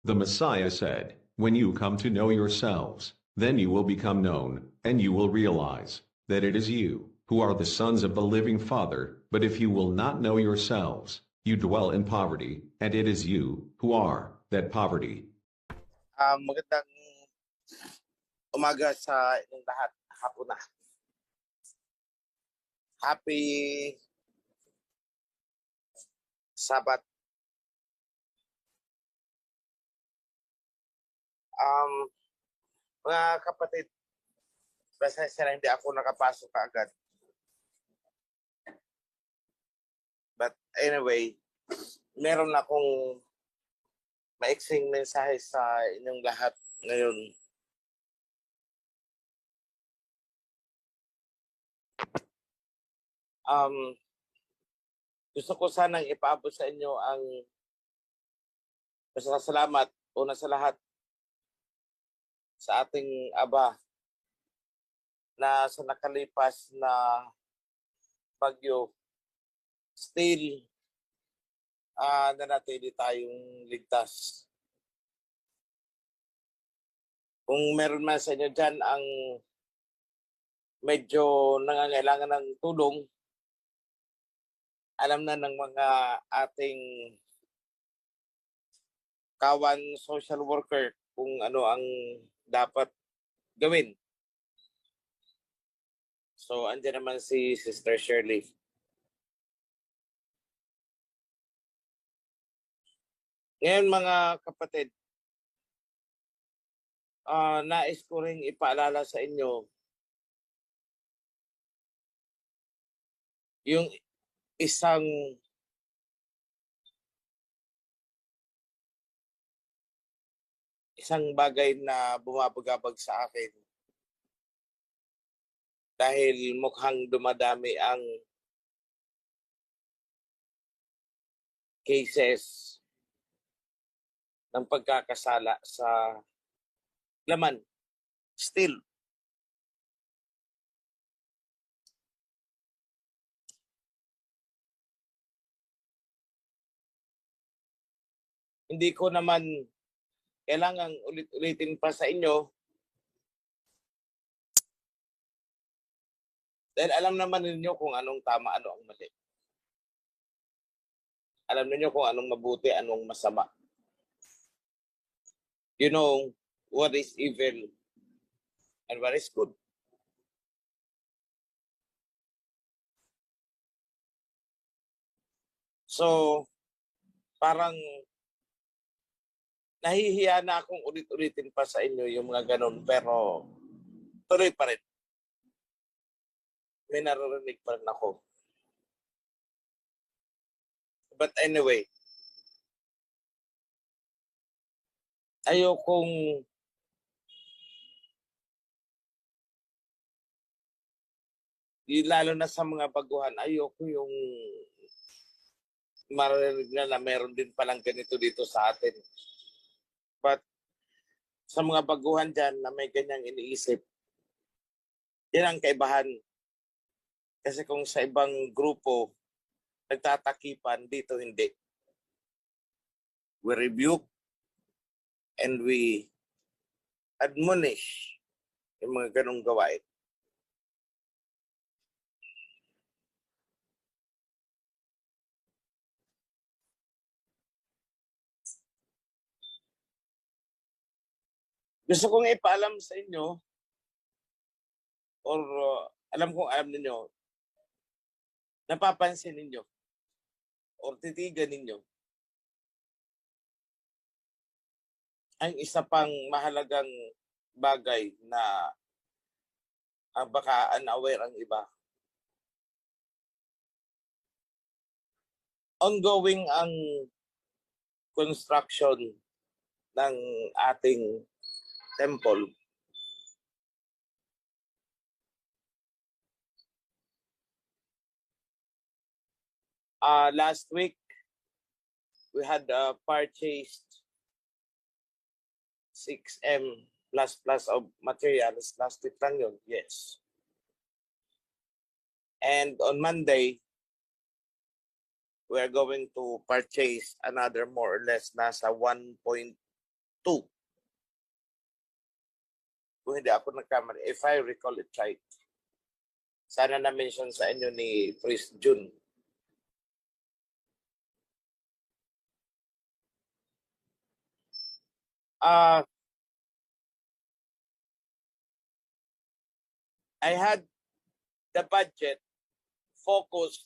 The Messiah said, "When you come to know yourselves, then you will become known, and you will realize that it is you who are the sons of the living Father. But if you will not know yourselves, you dwell in poverty, and it is you who are that poverty." Magandang umaga sa inyong lahat. Hapon na. Happy Sabat. Mga kapatid, pasensya na hindi ako nakapasok kaagad. But anyway, meron akong maiksing mensahe sa inyong lahat ngayon. Gusto ko sanang ipaabot sa inyo ang pasasalamat una sa lahat sa ating Aba na sa nakalipas na bagyo still nanatili tayong ligtas. Kung meron man sa inyo dyan ang medyo nangangailangan ng tulong, alam na ng mga ating kawan social worker kung ano ang dapat gawin. So, andyan naman si Sister Shirley. Ngayon mga kapatid, nais ko ring ipaalala sa inyo yung isang bagay na bumabagabag sa akin dahil mukhang dumadami ang cases ng pagkakasala sa laman. Still, hindi ko naman kailangang ulit-ulitin pa sa inyo dahil alam naman ninyo kung anong tama, ano ang mali. Alam niyo kung anong mabuti, anong masama. You know what is evil and what is good. So, parang nahihiya na akong ulit-ulitin pa sa inyo yung mga ganun, pero tuloy pa rin. May naririnig pa rin ako. But anyway, ayokong lalo na sa mga baguhan, ayoko yung maririnig na meron din palang ganito dito sa atin. But sa mga baguhan dyan na may ganyang iniisip, yan ang kaibahan. Kasi kung sa ibang grupo, nagtatakipan, dito hindi. We rebuke and we admonish yung mga ganong gawain. Gusto kong ipaalam sa inyo or alam ninyo, napapansin ninyo or titigan ninyo ang isa pang mahalagang bagay na baka unaware ang iba. Ongoing ang construction ng ating temple. Last week, we had purchased 6M plus of materials. Last week lang yun, yes. And on Monday, we are going to purchase another more or less nasa 1.2 2. Kung hindi ako nagkamali, if I recall it right. Sana na-mention sa inyo ni Priest June. I had the budget focused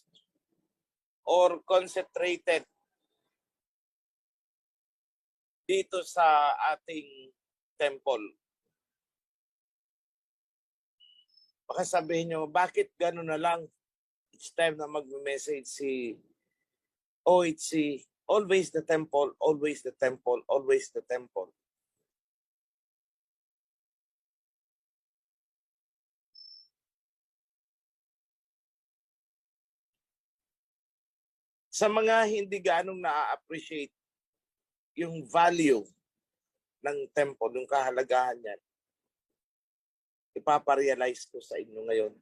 or concentrated dito sa ating temple. Baka sabihin nyo, bakit gano'n na lang? Each time na mag-message si OHC, always the temple, always the temple, always the temple. Sa mga hindi ganong na-appreciate yung value ng temple, yung kahalagahan niyan, ipaparealize ko sa inyo ngayon.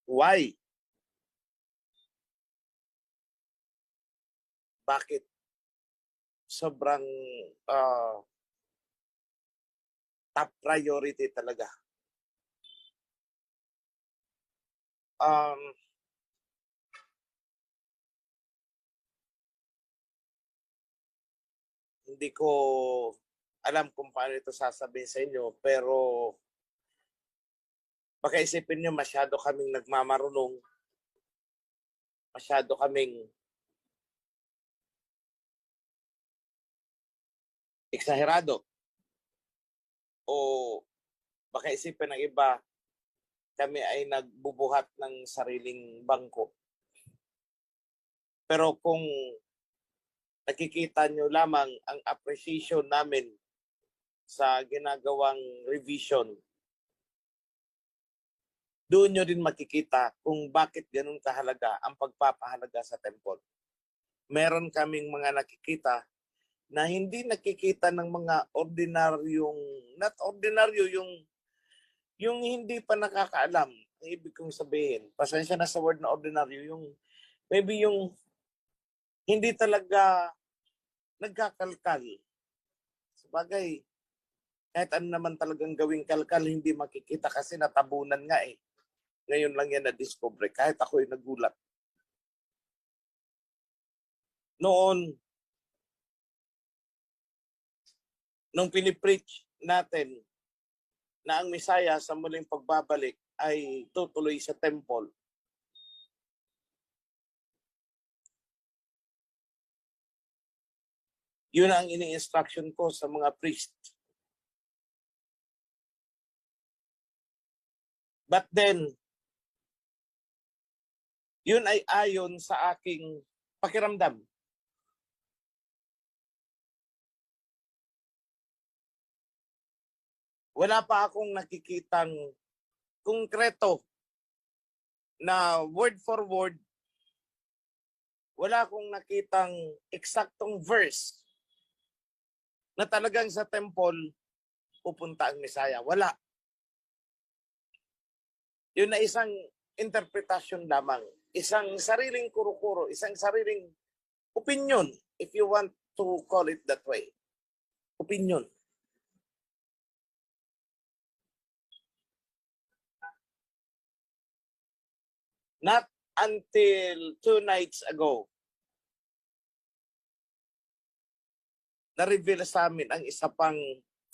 Why? Bakit sobrang top priority talaga? Hindi ko alam kung paano ito sasabihin sa inyo, pero baka isipin nyo masyado kaming nagmamarunong, masyado kaming eksaherado, o baka isipin ng iba kami ay nagbubuhat ng sariling bangko. Pero kung nakikita nyo lamang ang appreciation namin sa ginagawang revision, doon nyo din makikita kung bakit ganun kahalaga ang pagpapahalaga sa temple. Meron kaming mga nakikita na hindi nakikita ng mga ordinaryong, not ordinaryo, yung hindi pa nakakaalam. Ang ibig kong sabihin, pasensya na sa word na ordinaryo, yung maybe yung hindi talaga nagkakalkal. Sabagay, kahit ano naman talagang gawing kalkal, hindi makikita kasi natabunan nga eh. Ngayon lang yan na-discover. Kahit ako'y nagulat. Noon, nung pinipreach natin na ang Misaya sa muling pagbabalik ay tutuloy sa temple, yun ang ini-instruction ko sa mga priest. But then, yun ay ayon sa aking pakiramdam. Wala pa akong nakikitang konkreto na word for word, wala akong nakitang eksaktong verse na talagang sa temple pupunta ang Misaya. Wala. Yun na isang interpretasyon lamang. Isang sariling kuro-kuro, isang sariling opinion, if you want to call it that way. Opinion. Not until 2 nights ago, na-reveal sa amin ang isa pang,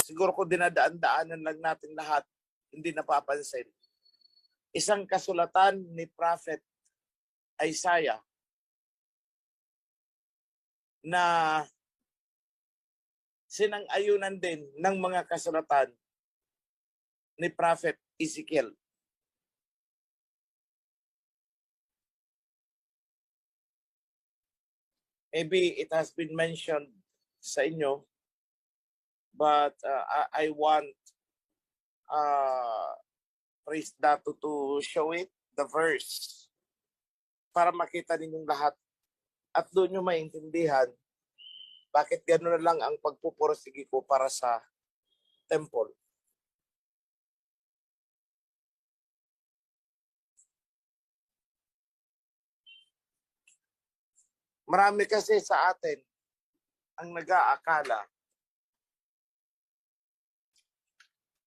siguro ko dinadaan-daanan lang natin lahat, hindi napapansin. Isang kasulatan ni Prophet Isaiah na sinang-ayunan din ng mga kasulatan ni Prophet Ezekiel. Maybe it has been mentioned sa inyo, but I want Praise Dato to show it, the verse, para makita ninyong lahat at doon nyo maintindihan bakit gano'n na lang ang pagpupursige ko para sa temple. Marami kasi sa atin ang nag-aakala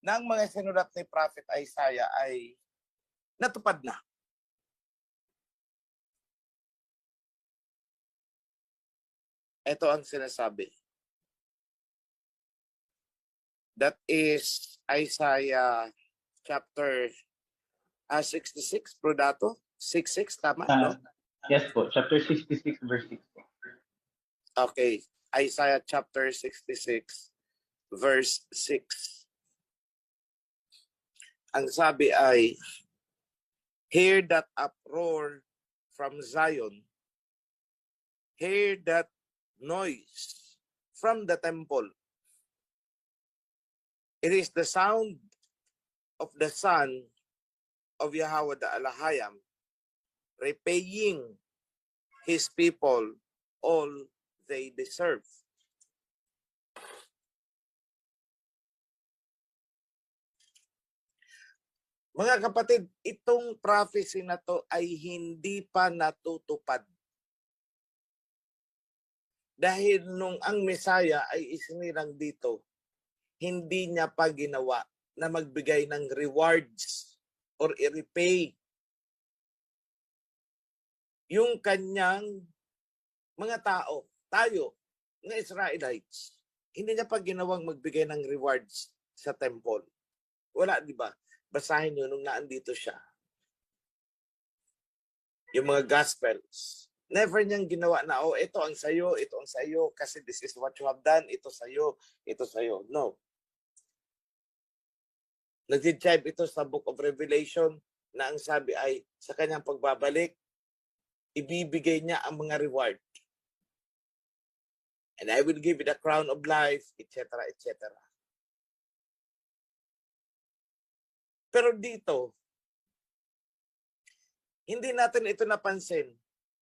na ang mga sinulat ni Prophet Isaiah ay natupad na. Ito ang sinasabi. That is Isaiah chapter 66, Brodato? 66, tama, no? Yes po, chapter 66, verse 6 po. Okay, Isaiah chapter 66, verse 6. Ang sabi ay, hear that uproar from Zion, hear that noise from the temple. It is the sound of the Son of Yahweh the Alahayam, repaying his people all they deserve. Mga kapatid, itong prophecy na to ay hindi pa natutupad. Dahil nung ang Messiah ay isinirang dito, hindi niya pa ginawa na magbigay ng rewards or i-repay yung kanyang mga tao, tayo, ng Israelites. Hindi niya pa ginawang magbigay ng rewards sa temple. Wala, di ba? Basahin nyo nung naandito siya. Yung mga Gospels. Never niyang ginawa na, oh, ito ang sayo, kasi this is what you have done, ito sayo. No. Nag-jibe ito sa Book of Revelation na ang sabi ay sa kanyang pagbabalik, ibibigay niya ang mga reward. And I will give you the crown of life, etc., etc. Pero dito, hindi natin ito napansin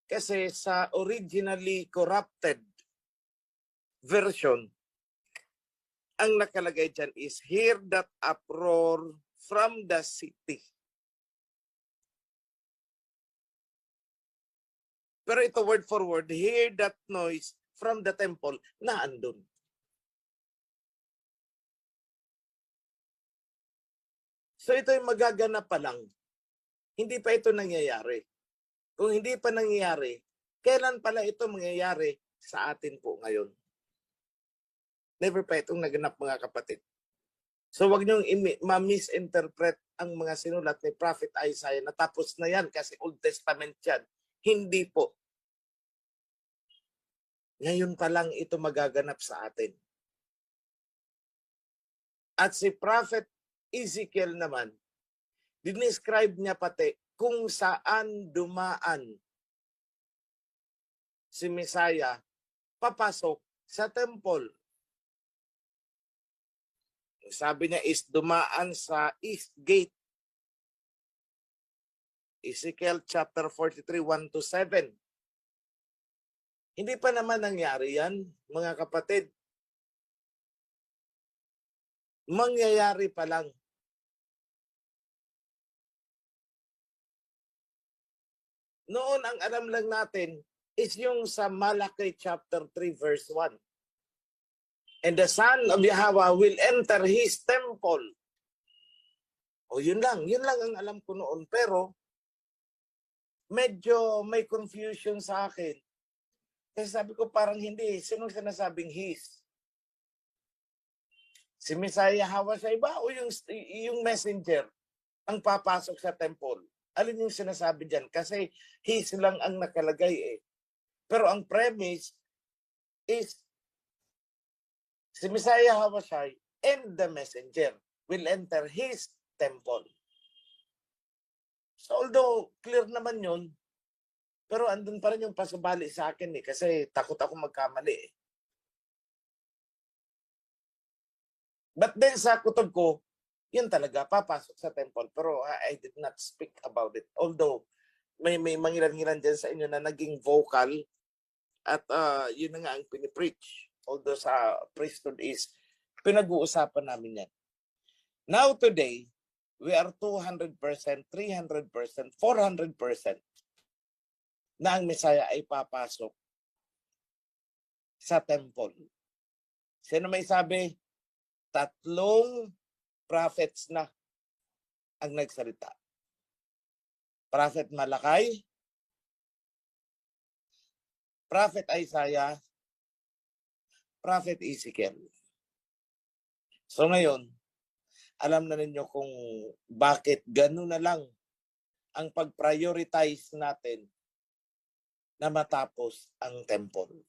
kasi sa originally corrupted version, ang nakalagay dyan is, hear that uproar from the city. Pero ito word for word, hear that noise from the temple, na andun. So ito yung magaganap pa lang. Hindi pa ito nangyayari. Kung hindi pa nangyayari, kailan pala ito mangyayari sa atin po ngayon? Never pa itong naganap, mga kapatid. So wag niyong ma-misinterpret ang mga sinulat ni Prophet Isaiah na tapos na yan kasi Old Testament yan. Hindi po. Ngayon pa lang ito magaganap sa atin. At si Prophet Ezekiel naman, dinescribe niya pati kung saan dumaan si Messiah papasok sa temple. Sabi niya is dumaan sa East Gate. Ezekiel chapter 43, 1-7. Hindi pa naman nangyari yan, mga kapatid. Mangyayari pa lang. Noon, ang alam lang natin is yung sa Malachi chapter 3, verse 1. And the Son of Yahweh will enter His temple. O yun lang ang alam ko noon. Pero medyo may confusion sa akin. Kasi sabi ko parang hindi. Sinong sinasabing His? Si Messiah Yahweh sa iba o yung messenger ang papasok sa temple? Alin yung sinasabi dyan? Kasi His lang ang nakalagay eh. Pero ang premise is si Messiah Hawashai and the messenger will enter His temple. So although clear naman yun, pero andun pa rin yung pasubali sa akin eh, kasi takot ako magkamali eh. But then sa kutob ko, yun talaga, papasok sa temple. Pero I did not speak about it. Although may mangilan-ngilan dyan sa inyo na naging vocal at yun na nga ang pinipreach. Although sa priesthood is pinag-uusapan namin yan. Now today, we are 200%, 300%, 400% na ang Messiah ay papasok sa temple. Sino may sabi? 3 prophets na ang nagsalita. Prophet Malakay, Prophet Isaiah, Prophet Ezekiel. So ngayon, alam na ninyo kung bakit gano'n na lang ang pag-prioritize natin na matapos ang temple.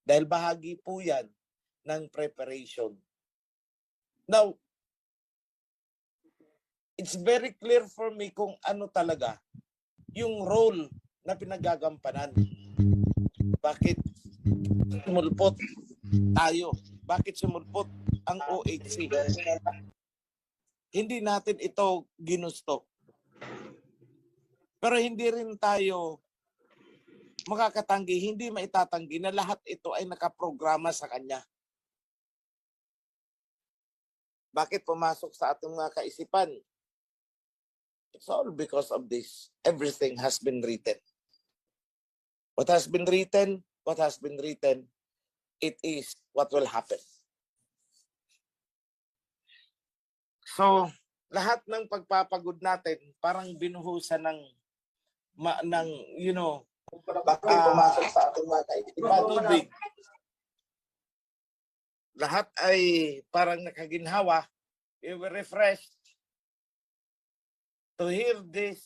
Dahil bahagi po yan ng preparation. Now, it's very clear for me kung ano talaga yung role na pinagagampanan. Bakit sumulpot tayo? Bakit sumulpot ang OHC? Hindi natin ito ginusto. Pero hindi rin tayo makakatanggi, hindi maitatanggi na lahat ito ay nakaprograma sa Kanya. Bakit pumasok sa ating mga kaisipan? It's all because of this. Everything has been written. What has been written, it is what will happen. So, lahat ng pagpapagod natin, parang binuhusan ng baka pumasok sa ating mga kaisipan. Lahat ay parang nakaginhawa. We were refreshed to hear this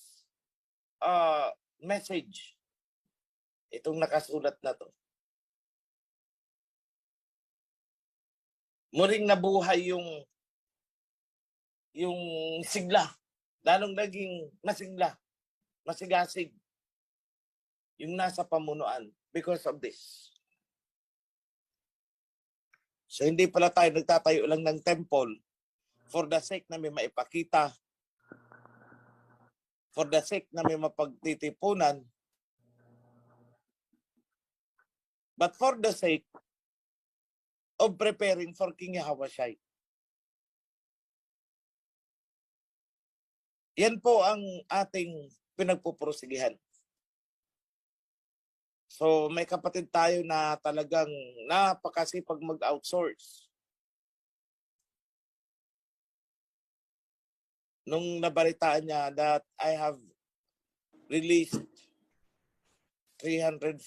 message. Itong nakasulat na to. Muling nabuhay yung sigla. Lalong naging masigla, masigasig yung nasa pamunuan because of this. So hindi pala tayo nagtatayo lang ng temple for the sake na may maipakita, for the sake na may mapagtitipunan, but for the sake of preparing for King Yahushua. Yan po ang ating pinagpupurusigihan. So may kapatid tayo na talagang napakasipag mag-outsource. Nung nabalitaan niya that I have released 340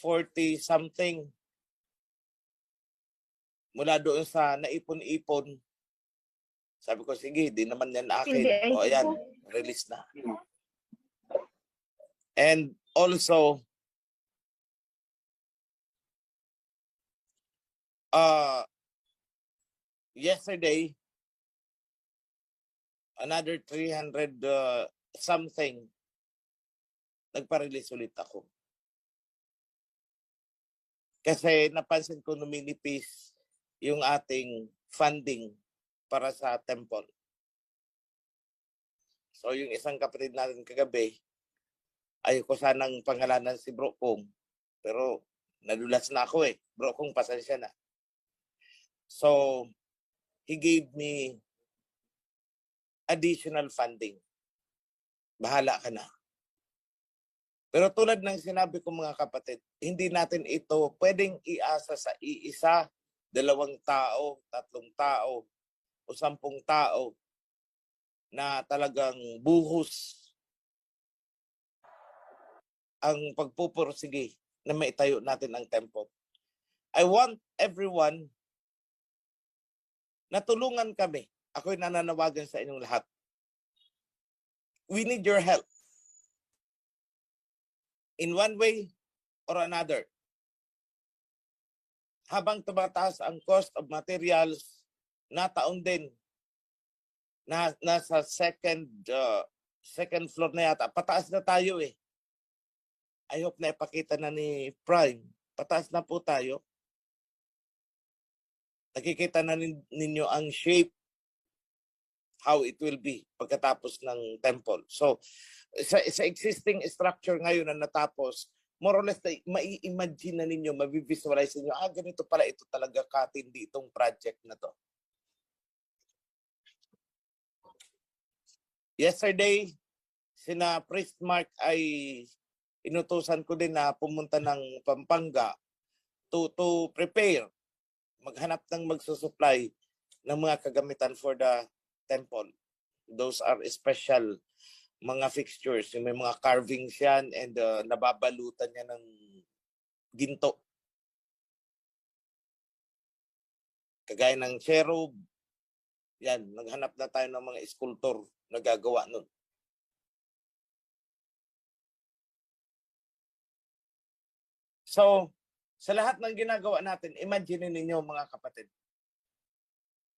something mula doon sa naipon-ipon, sabi ko, sige, di naman yan akin. O ayan, release na. And also, yesterday, another 300 something, nagpa-release ulit ako. Kasi napansin ko numinipis yung ating funding para sa temple. So yung isang kapatid natin kagabi, ayoko sanang pangalanan si Bro Kong, pero nadulas na ako eh. Bro Kong, pasensya na. So, he gave me additional funding. Bahala ka na. Pero tulad ng sinabi ko mga kapatid, hindi natin ito pwedeng iasa sa iisa, 2 tao, 3 tao, o 10 tao na talagang buhos ang pagpupursige na maitayo natin ang temple. I want everyone na tulungan kami. Ako'y nananawagan sa inyong lahat. We need your help. In one way or another. Habang tumataas ang cost of materials, nataon din na nasa second floor na yata. Pataas na tayo eh. I hope na ipakita na ni Prime. Pataas na po tayo. Nakikita na ninyo ang shape, how it will be pagkatapos ng temple. So, sa existing structure ngayon na natapos, more or less, mai-imagine na ninyo, mabivisualize ninyo, ganito pala, ito talaga katindi itong project na to. Yesterday, sina Priest Mark ay inutusan ko din na pumunta ng Pampanga to prepare, maghanap ng magsusupply ng mga kagamitan for the temple. Those are special mga fixtures. Yung may mga carvings yan and nababalutan niya ng ginto. Kagaya ng cherub. Yan, naghanap na tayo ng mga sculptor na gagawa nun. So, sa lahat ng ginagawa natin, imagine ninyo mga kapatid,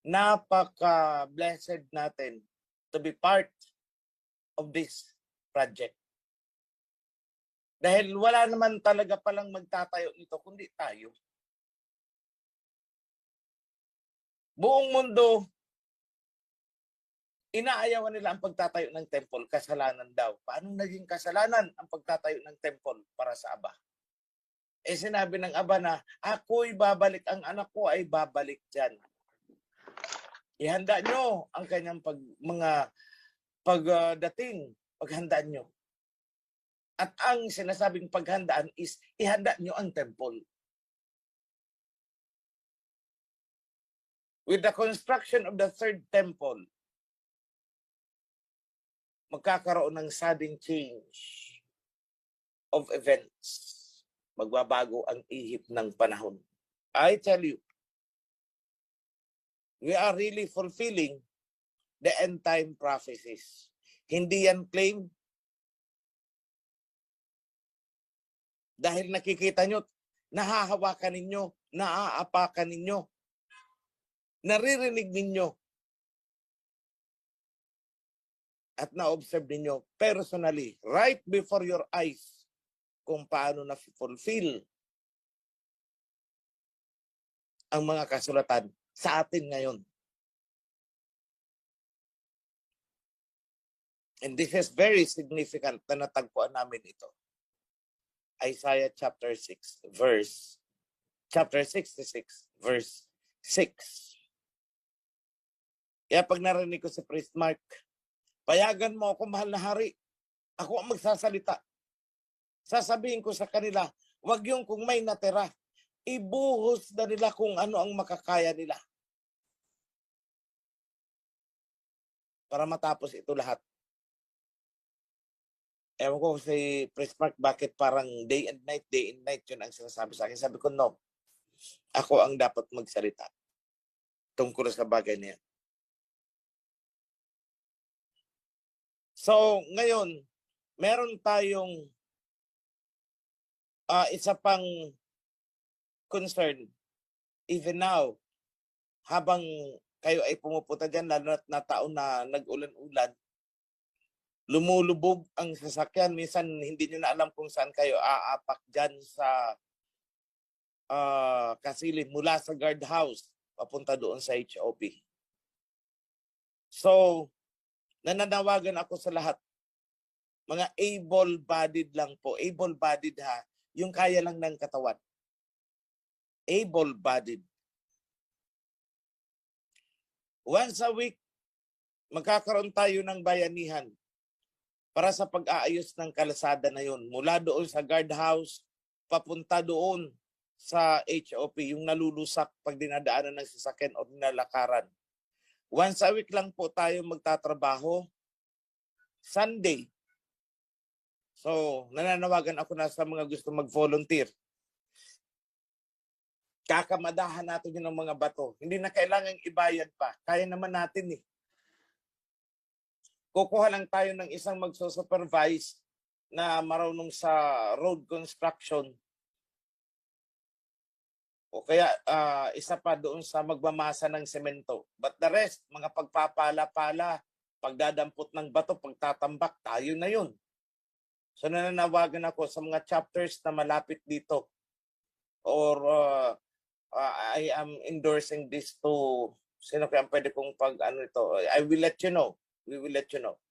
napaka-blessed natin to be part of this project. Dahil wala naman talaga palang magtatayo nito kundi tayo. Buong mundo, inaayawan nila ang pagtatayo ng temple, kasalanan daw. Paano naging kasalanan ang pagtatayo ng temple para sa Aba? Sinabi ng Aba na, ako'y babalik, ang anak ko ay babalik dyan. Ihanda nyo ang kanyang pagdating, paghandaan nyo. At ang sinasabing paghandaan is, ihanda nyo ang temple. With the construction of the third temple, magkakaroon ng sudden change of events. Magbabago ang ihip ng panahon. I tell you, we are really fulfilling the end time prophecies. Hindi yan claim. Dahil nakikita nyo, nahahawakan ninyo, naaapakan ninyo, naririnig ninyo, at na-observe ninyo personally, right before your eyes, kung paano na-fulfill ang mga kasulatan sa atin ngayon. And this is very significant na natagpuan namin ito. Isaiah chapter 66, verse 6. Kaya pag narinig ko si Priest Mark, payagan mo ako, mahal na hari. Ako ang magsasalita. Sasabihin ko sa kanila, wag yung kung may natira. Ibuhos na nila kung ano ang makakaya nila. Para matapos ito lahat. Ewan ko si Priest Mark, bakit parang day and night yun ang sinasabi sa akin. Sabi ko, no. Ako ang dapat magsalita tungkol sa bagay niya. So, ngayon, meron tayong isa pang concern. Even now, habang kayo ay pumupunta dyan, lalo na taon na nag-ulan-ulan, lumulubog ang sasakyan. Minsan, hindi nyo na alam kung saan kayo aapak dyan sa Kasilid mula sa guardhouse papunta doon sa HOP. So, nananawagan ako sa lahat. Mga able-bodied lang po. Able-bodied ha. Yung kaya lang ng katawan. Able-bodied. Once a week, magkakaroon tayo ng bayanihan para sa pag-aayos ng kalsada na yun. Mula doon sa guardhouse, papunta doon sa HOP, yung nalulusak pag dinadaanan ng sasakyan o nilalakaran. Once a week lang po tayo magtatrabaho. Sunday. So, nananawagan ako na sa mga gusto mag-volunteer. Kakamadahan natin yun ng mga bato. Hindi na kailangan ibayad pa. Kaya naman natin eh. Kukuha lang tayo ng isang magsusupervise na marunong sa road construction. O kaya isa pa doon sa magmamasa ng semento. But the rest, mga pagpapala-pala, pagdadampot ng bato, pagtatambak, tayo na yun. So nananawagan ako sa mga chapters na malapit dito. Or I am endorsing this to sino kaya pwede kong ito. I will let you know. We will let you know.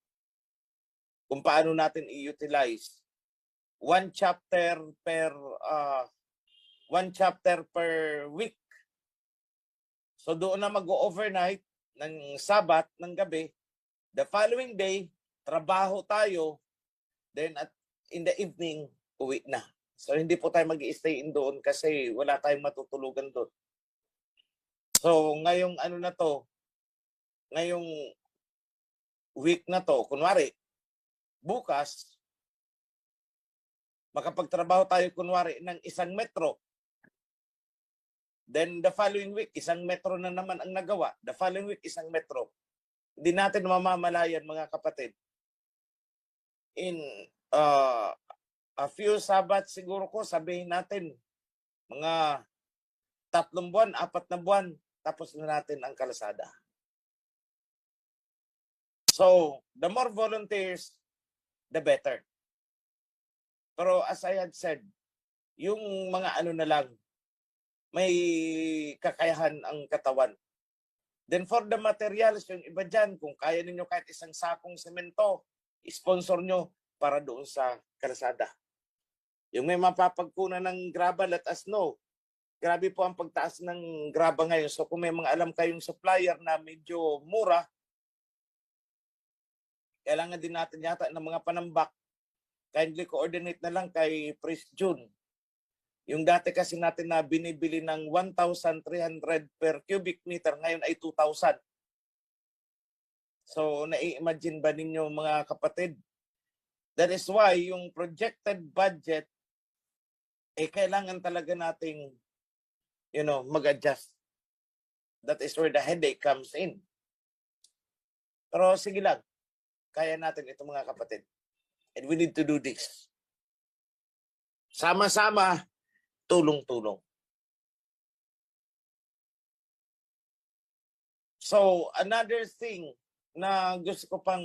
Kung paano natin i-utilize. One chapter per week. So doon na mag-overnight ng Sabat, ng gabi. The following day, trabaho tayo. Then in the evening, uwi na. So hindi po tayo mag-i-stay in doon kasi wala tayong matutulugan doon. So ngayong na to, ngayong week na to, kunwari, bukas, makapagtrabaho tayo kunwari ng isang metro. Then the following week, isang metro na naman ang nagawa. The following week, isang metro. Hindi natin mamamalayan, mga kapatid. In a few Sabbath siguro ko, sabihin natin, mga 3 buwan, 4 na buwan, tapos na natin ang kalsada. So, the more volunteers, the better. Pero as I had said, yung mga ano na lang, may kakayahan ang katawan. Then for the materials, yung iba dyan, kung kaya ninyo kahit isang sakong semento, sponsor nyo para doon sa kalsada. Yung may mapapagkunan ng graba, let us know. Grabe po ang pagtaas ng graba ngayon. So kung may mga alam kayong supplier na medyo mura, kailangan din natin yata ng mga panambak. Kindly coordinate na lang kay Priest June. Yung dati kasi natin na binibili ng 1,300 per cubic meter, ngayon ay 2,000. So, nai-imagine ba ninyo, mga kapatid? That is why yung projected budget, kailangan talaga nating, mag-adjust. That is where the headache comes in. Pero sige lang, kaya natin ito, mga kapatid. And we need to do this. Sama-sama, tulong-tulong. So, another thing na gusto ko pang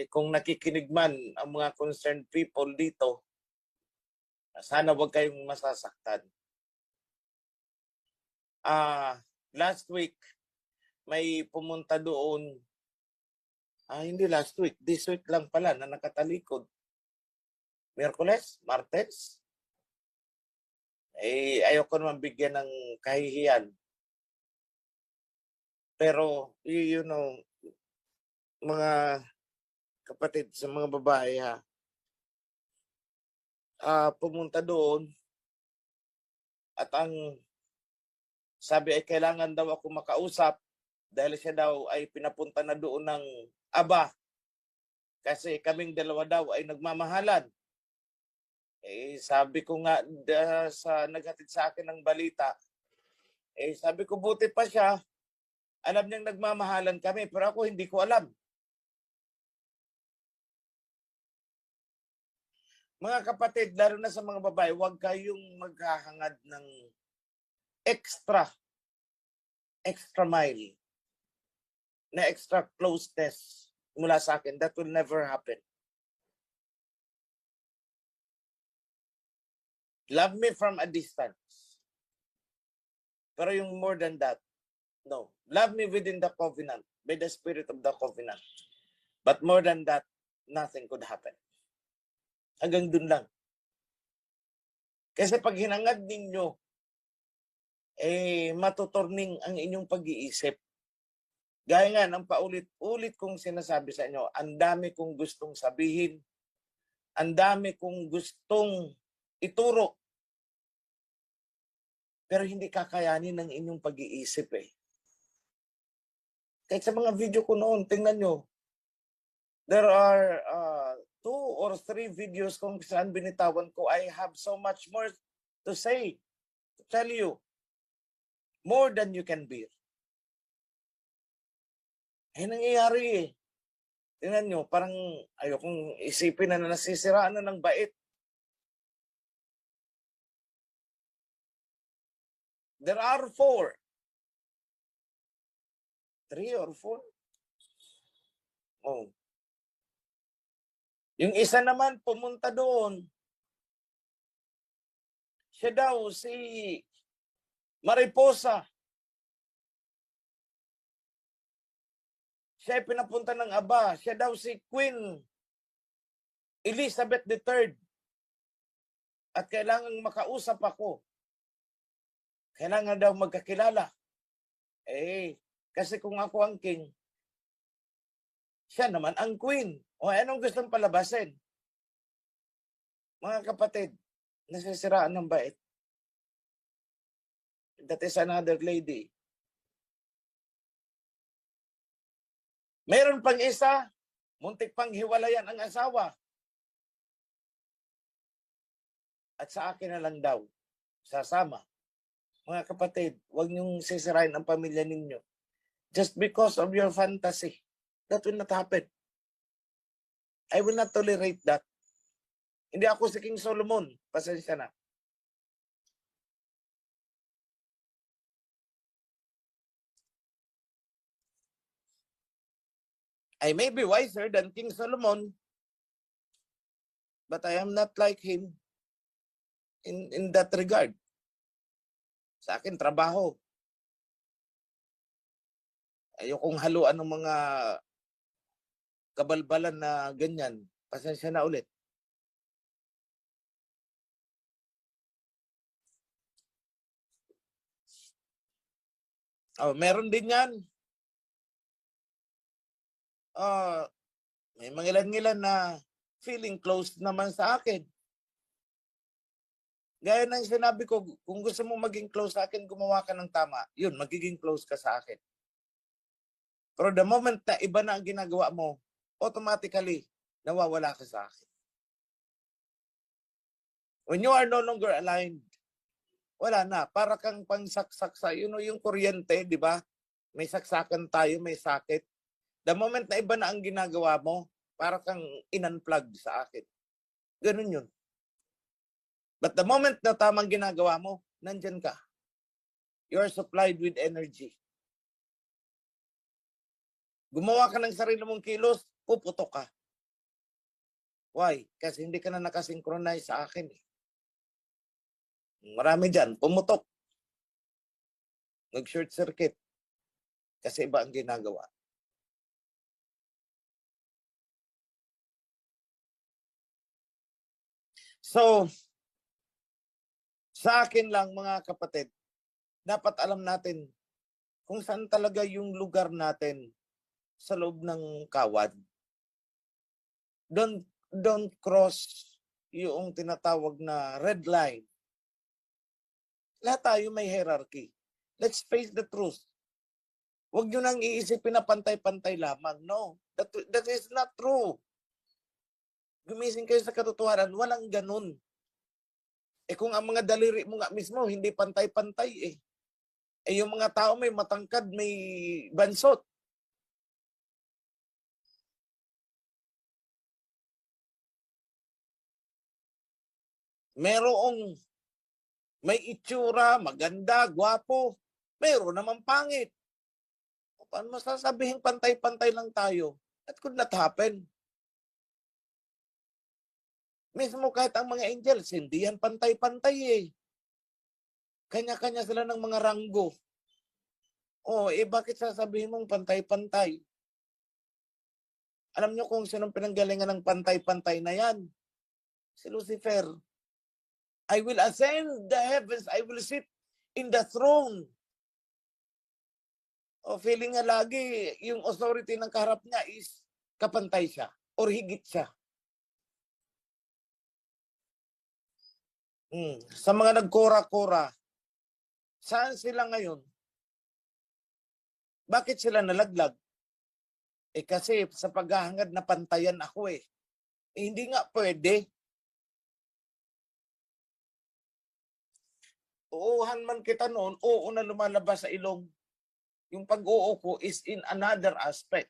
kung nakikinig man ang mga concerned people dito, sana wag kayong masasaktan. Last week, may pumunta doon, hindi last week, this week lang pala na nakatalikod. Miyerkules, Martes. Ayoko naman bigyan ng kahihiyan. Pero, mga kapatid sa mga babae, pumunta doon at ang sabi ay kailangan daw ako makausap dahil siya daw ay pinapunta na doon ng aba kasi kaming dalawa daw ay nagmamahalan. Sabi ko nga sa naghatid sa akin ng balita, sabi ko buti pa siya, alam niyang nagmamahalan kami, pero ako hindi ko alam. Mga kapatid, lalo na sa mga babae, huwag kayong maghahangad ng extra mile, na extra closeness mula sa akin. That will never happen. Love me from a distance. Pero yung more than that, no. Love me within the covenant, by the spirit of the covenant. But more than that, nothing could happen. Hanggang dun lang. Kasi pag hinangad ninyo, matuturning ang inyong pag-iisip. Gaya nga ng paulit-ulit kong sinasabi sa inyo, ang dami kong gustong sabihin, ang dami kong gustong ituro. Pero hindi kakayanin ng inyong pag-iisip Kahit sa mga video ko noon, tingnan nyo, there are 2 or 3 videos kung saan binitawan ko, I have so much more to say, to tell you, more than you can bear. Nangyayari Tingnan nyo, parang ayokong isipin na nasisiraan na ng bait. There are 4. 3 or 4. Oh. Yung isa naman pumunta doon. Siya daw si Mariposa. Siya ay pinapunta ng aba. Siya daw si Queen Elizabeth III. At kailangang makausap ako. Kailangan daw magkakilala. Kasi kung ako ang king, siya naman ang queen. O anong gustong palabasin? Mga kapatid, nasisiraan ng bait. That is another lady. Meron pang isa, muntik pang hiwalayan ang asawa. At sa akin na lang daw, sasama. Mga kapatid, huwag niyong sisirain ang pamilya ninyo. Just because of your fantasy. That will not happen. I will not tolerate that. Hindi ako si King Solomon. Pasensya na. I may be wiser than King Solomon, but I am not like him in that regard. Sa akin, trabaho. Ayokong haluan ng mga kabalbalan na ganyan. Pasensya na ulit. Oh, meron din yan. May mga ilan-ilan na feeling close naman sa akin. Gaya ng sinabi ko, kung gusto mo maging close sa akin, gumawa ka ng tama. Yun, magiging close ka sa akin. Pero the moment na iba na ang ginagawa mo, automatically, nawawala ka sa akin. When you are no longer aligned, wala na. Para kang pangsaksak sa, yung kuryente, di ba? May saksakan tayo, may sakit. The moment na iba na ang ginagawa mo, para kang in-unplug sa akin. Ganun yun. But the moment na tamang ginagawa mo, nandyan ka. You are supplied with energy. Gumawa ka ng sarili mong kilos, puputok ka. Why? Kasi hindi ka na nakasynchronize sa akin. Marami dyan, pumutok. Nag-short circuit. Kasi iba ang ginagawa. So, sa akin lang mga kapatid, dapat alam natin kung saan talaga yung lugar natin sa loob ng kawad. Don't cross yung tinatawag na red line. Lahat tayo may hierarchy. Let's face the truth. Huwag nyo nang iisipin na pantay-pantay lamang. No, that is not true. Gumising kayo sa katotohanan, walang ganun. Kung ang mga daliri mo nga mismo, hindi pantay-pantay yung mga tao may matangkad, may bansot. Merong may itsura, maganda, gwapo. Meron naman pangit. Paano mo sasabihin pantay-pantay lang tayo? That could not happen. Mismo kahit ang mga angels, hindi yan pantay-pantay Kanya-kanya sila ng mga ranggo. Bakit sasabihin mong pantay-pantay? Alam nyo kung sinong pinanggalingan ng pantay-pantay na yan? Si Lucifer. I will ascend the heavens. I will sit in the throne. Feeling nga lagi, yung authority ng kaharap niya is kapantay siya or higit siya. Sa mga nagkora-kora, saan sila ngayon? Bakit sila nalaglag? Kasi sa paghahangad na pantayan ako hindi nga pwede. Uuhan man kita noon, oo na lumalabas sa ilong. Yung pag-oo ko is in another aspect.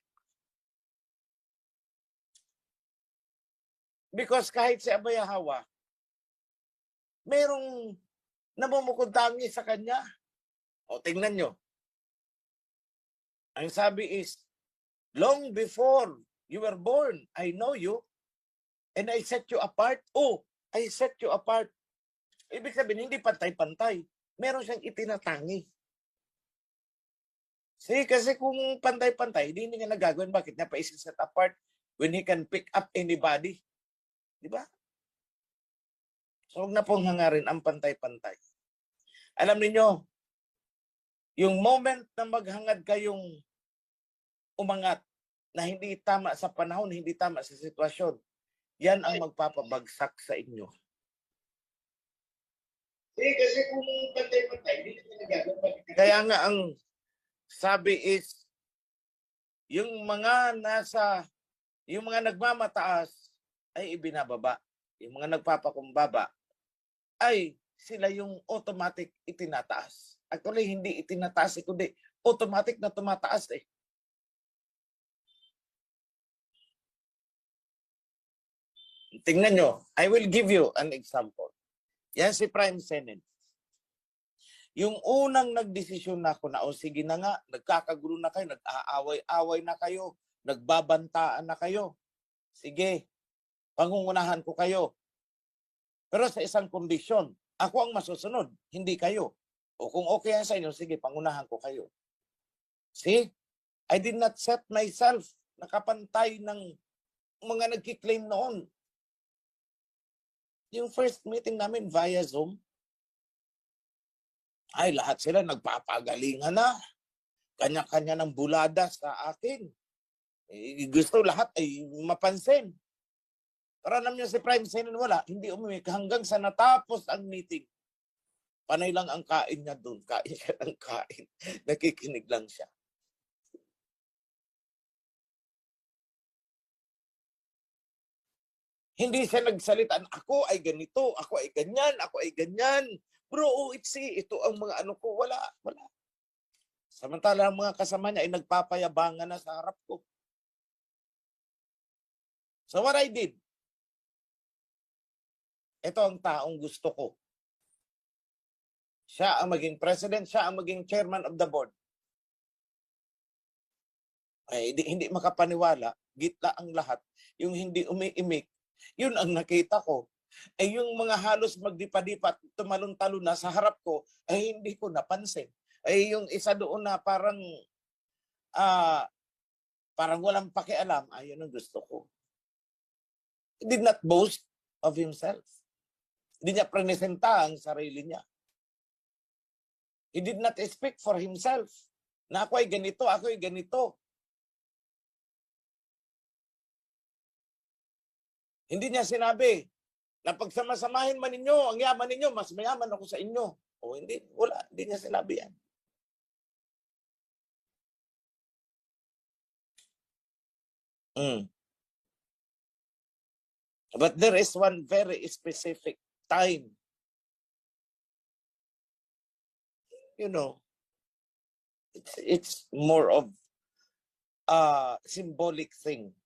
Because kahit si Abaya Hawa, merong namumukuntangi sa kanya. Tingnan nyo. Ang sabi is, long before you were born, I know you, and I set you apart. I set you apart. Ibig sabihin, hindi pantay-pantay. Meron siyang itinatangi. Kasi kung pantay-pantay, hindi niya nagagawin. Bakit niya pa isi-set apart when he can pick up anybody? Di ba? So, huwag na pong hangarin ang pantay-pantay. Alam niyo, yung moment na maghangad kayong umangat na hindi tama sa panahon, hindi tama sa sitwasyon, yan ang magpapabagsak sa inyo. Kasi kung pantay-pantay, hindi niya nagagawin. Kaya nga ang sabi is, yung mga nagmamataas ay ibinababa. Yung mga nagpapakumbaba ay sila yung automatic itinataas. Actually, hindi itinataas, kundi automatic na tumataas eh. Tingnan nyo, I will give you an example. Yan si Prime Senate. Yung unang nagdesisyon na ako na, o sige na nga, nagkakagulo na kayo, nag-aaway-away na kayo, nagbabantaan na kayo. Sige, pangungunahan ko kayo. Pero sa isang kondisyon, ako ang masusunod, hindi kayo. O kung okay yan sa inyo, sige, pangunahan ko kayo. See, I did not set myself nakapantay ng mga nagkiklaim noon. Yung first meeting namin via Zoom, ay lahat sila nagpapagalingan na. Kanya-kanya ng bulada sa akin. Gusto lahat ay mapansin. Pero alam niyo si Prime Senate wala, hindi umimik hanggang sa natapos ang meeting. Panay lang ang kain niya doon. Kain siya ng kain. Nakikinig lang siya. Hindi siya nagsalita, ako ay ganito, ako ay ganyan, ako ay ganyan. Bro, ito ang mga ano ko. Wala. Samantala ang mga kasama niya ay nagpapayabangan na sa harap ko. So what I did, ito ang taong gusto ko. Siya ang maging president, siya ang maging chairman of the board. Ay, hindi makapaniwala, gitla ang lahat. Yung hindi umiimik, yun ang nakita ko. Ay yung mga halos magdipa-dipa, tumalon-talon na sa harap ko, ay hindi ko napansin. Ay yung isa doon na parang walang pakialam, ayun ang gusto ko. He did not boast of himself. Hindi niya presenta ang sarili niya. He did not speak for himself. Na ako ay ganito, ako ay ganito. Hindi niya sinabi na pagsamasamahin man ninyo, ang yaman ninyo, mas mayaman ako sa inyo. O hindi, wala. Hindi niya sinabi yan. But there is one very specific time. You know, it's more of a symbolic thing.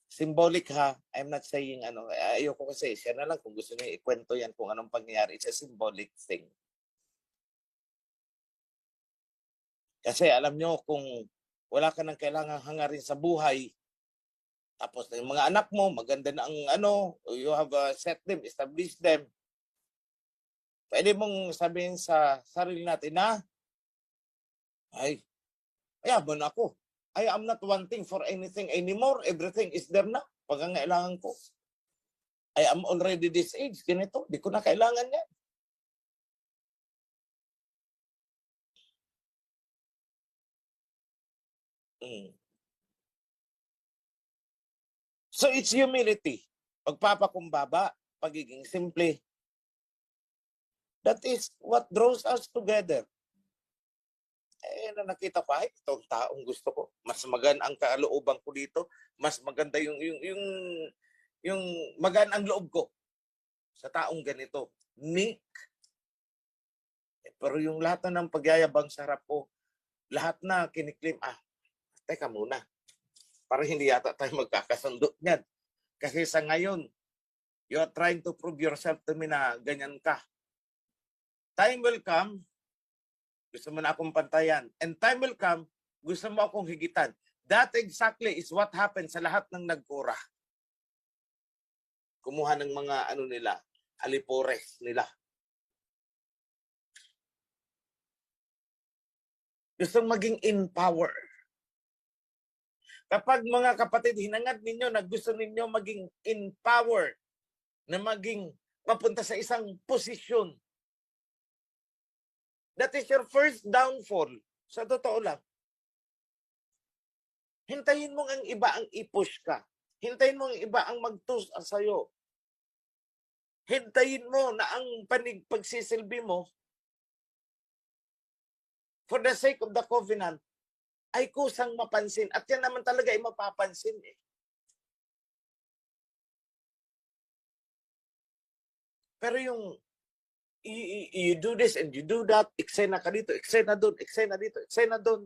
Symbolic ha, I'm not saying ano, ayoko kasi, siya na lang kung gusto niya ikwento yan kung anong pangyayari. It's a symbolic thing. Kasi alam nyo, kung wala ka nang kailangang hangarin sa buhay, tapos yung mga anak mo, maganda na ang ano, you have set them, establish them. Pwede mong sabihin sa sarili natin na, ay, mayaman ako. I am not wanting for anything anymore. Everything is there na. Pagkangailangan ko. I am already this age. Ganito. Di ko na kailangan yan. So it's humility. Pagpapakumbaba, pagiging simple. That is what draws us together. Na nakita ko, ay, itong taong gusto ko. Mas maganda ang kalooban ko dito. Mas maganda yung maganda ang loob ko sa taong ganito. Meek. Pero yung lahat na ng pagyayabang sa harap ko, lahat na kiniklim, teka muna. Para hindi yata tayo magkakasundo niyan. Kasi sa ngayon, you are trying to prove yourself to me na ganyan ka. Time will come, gusto mo na akong pantayan. And time will come, gusto mo akong higitan. That exactly is what happened sa lahat ng nagkura. Kumuha ng mga alipores nila. Gusto maging in power. Kapag mga kapatid, hinangad ninyo na gusto ninyo maging in power, na maging mapunta sa isang posisyon, that is your first downfall. Sa totoo lang. Hintayin mo ang iba ang i-push ka. Hintayin mo ang iba ang mag-toast sa'yo. Hintayin mo na ang pagsisilbi mo for the sake of the covenant, ay kusang mapansin. At yan naman talaga ay mapapansin eh. Pero yung you do this and you do that, eksena ka dito, eksena doon, eksena dito, eksena doon.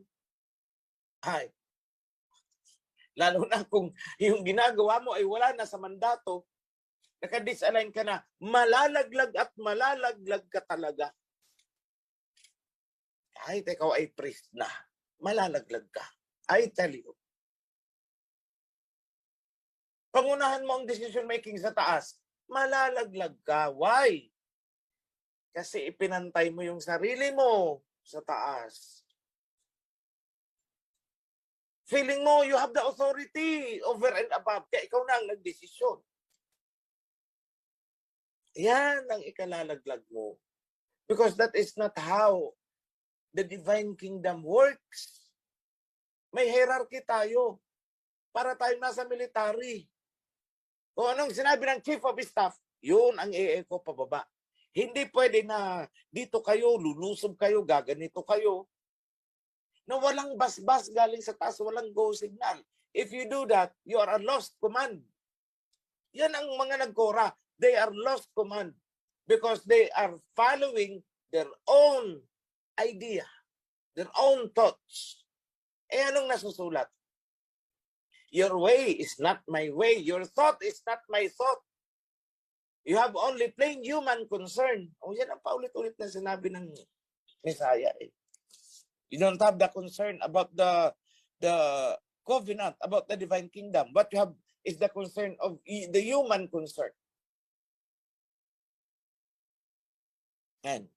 Ay, lalo na kung yung ginagawa mo ay wala na sa mandato, nakadisalign ka na, malalaglag at malalaglag ka talaga. Kahit ikaw ay priest na, malalaglag ka. I tell you. Pangunahan mo ang decision making sa taas, malalaglag ka. Why? Kasi ipinantay mo yung sarili mo sa taas. Feeling mo, you have the authority over and above. Kaya ikaw na ang nagdesisyon. Yan ang ikalalaglag mo. Because that is not how the divine kingdom works. May hierarchy tayo. Para tayo nasa military. Kung anong sinabi ng chief of staff, yun ang i-echo pababa. Hindi pwede na dito kayo, lulusob kayo, gaganito kayo. Na walang basbas galing sa taas, walang go signal. If you do that, you are a lost command. Yan ang mga nagkora. They are lost command because they are following their own idea, their own thoughts. Eh anong nasusulat? Your way is not my way. Your thought is not my thought. You have only plain human concern. O yan ang paulit-ulit na sinabi ng Messiah. Eh. You don't have the concern about the covenant, about the divine kingdom. What you have is the concern of the human concern. And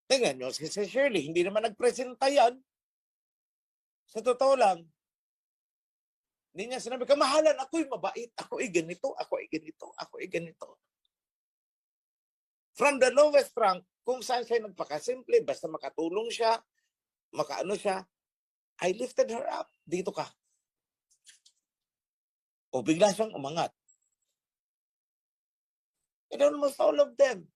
tingnan nyo, si Shirley, hindi naman nagpresenta yan. Sa totoo lang, hindi niya sinabi, kamahalan, ako'y mabait, ako'y ganito, ako'y ganito, ako'y ganito. From the lowest rank, kung saan siya nagpakasimple, basta makatulong siya, makaano siya, I lifted her up. Dito ka. O bigla siyang umangat. And almost all of them.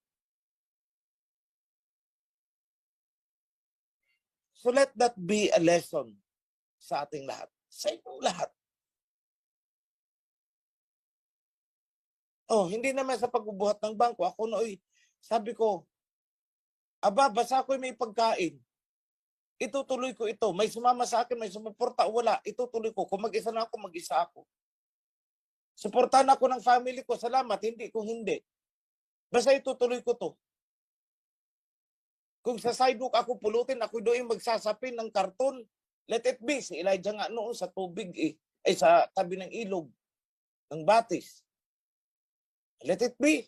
So let that be a lesson sa ating lahat. Sa inyong lahat. Oh, hindi naman sa pagbubuhat ng bangko. Ako nooy, sabi ko, aba, basta ako'y may pagkain. Itutuloy ko ito. May sumama sa akin, may sumuporta o wala. Itutuloy ko. Kung mag-isa na ako, mag-isa ako. Suportahan ako ng family ko. Salamat. Hindi kung hindi. Basta itutuloy ko to. Kung sa sidewalk ako pulutin, ako doon magsasapin ng karton. Let it be. Si Elijah nga noon sa tubig ay sa tabi ng ilog ng batis. Let it be.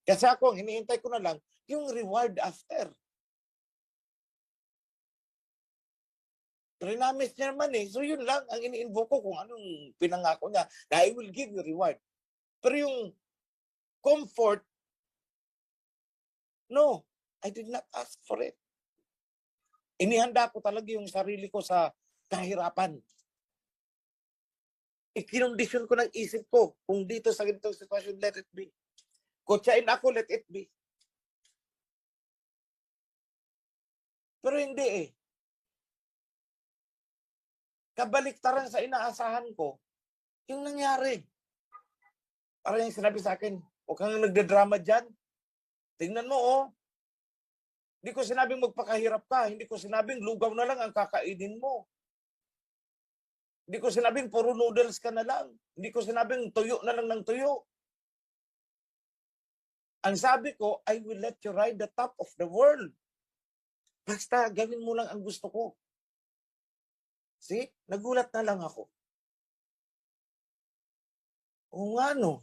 Kasi ako, ang hinihintay ko na lang, yung reward after. Trinamis niya naman eh. So yun lang ang ini-invoke ko kung anong pinangako niya. Na I will give you reward. Pero yung comfort, no, I did not ask for it. Inihanda ko talaga yung sarili ko sa kahirapan. Ikinondisyon ko ng isip ko, kung dito sa ganitong sitwasyon, let it be. Kutsain ako, let it be. Pero hindi eh. Kabaliktaran sa inaasahan ko, yung nangyari. Parang yung sinabi sa akin, huwag kang nagdadrama dyan. Tingnan mo, oh. Hindi ko sinabing magpakahirap ka. Hindi ko sinabing lugaw na lang ang kakainin mo. Hindi ko sinabing puro noodles ka na lang. Hindi ko sinabing tuyo na lang ng tuyo. Ang sabi ko, I will let you ride the top of the world. Basta gawin mo lang ang gusto ko. See? Nagulat na lang ako. O nga no.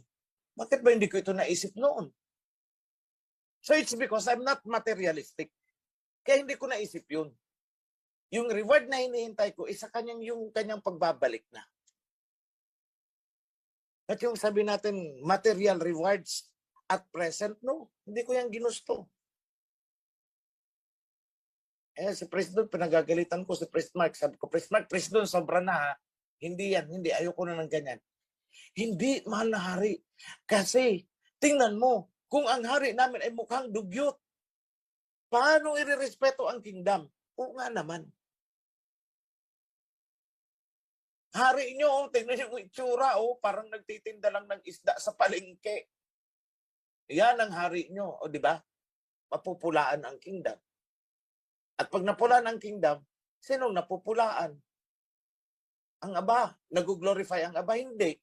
Bakit ba hindi ko ito naisip noon? So it's because I'm not materialistic. Kaya hindi ko naisip yun. Yung reward na hinihintay ko, isa yung kanyang pagbabalik na. At yung sabi natin, material rewards at present, no. Hindi ko yung ginusto. Eh, si President, pinagagalitan ko si Priest Mark. Sabi ko, Priest Mark, President, sobra na ha. Hindi yan, hindi. Ayoko na ng ganyan. Hindi, mahal na hari. Kasi, tingnan mo, kung ang hari namin ay mukhang dugyot, paano irerespeto ang kingdom? Oo nga naman. Hari nyo, tingnan yung itsura, parang nagtitinda lang ng isda sa palengke. Yan ang hari nyo, di ba? Mapupulaan ang kingdom. At pag napulaan ang kingdom, sinong napupulaan? Ang Aba. Nag-glorify ang Aba? Hindi.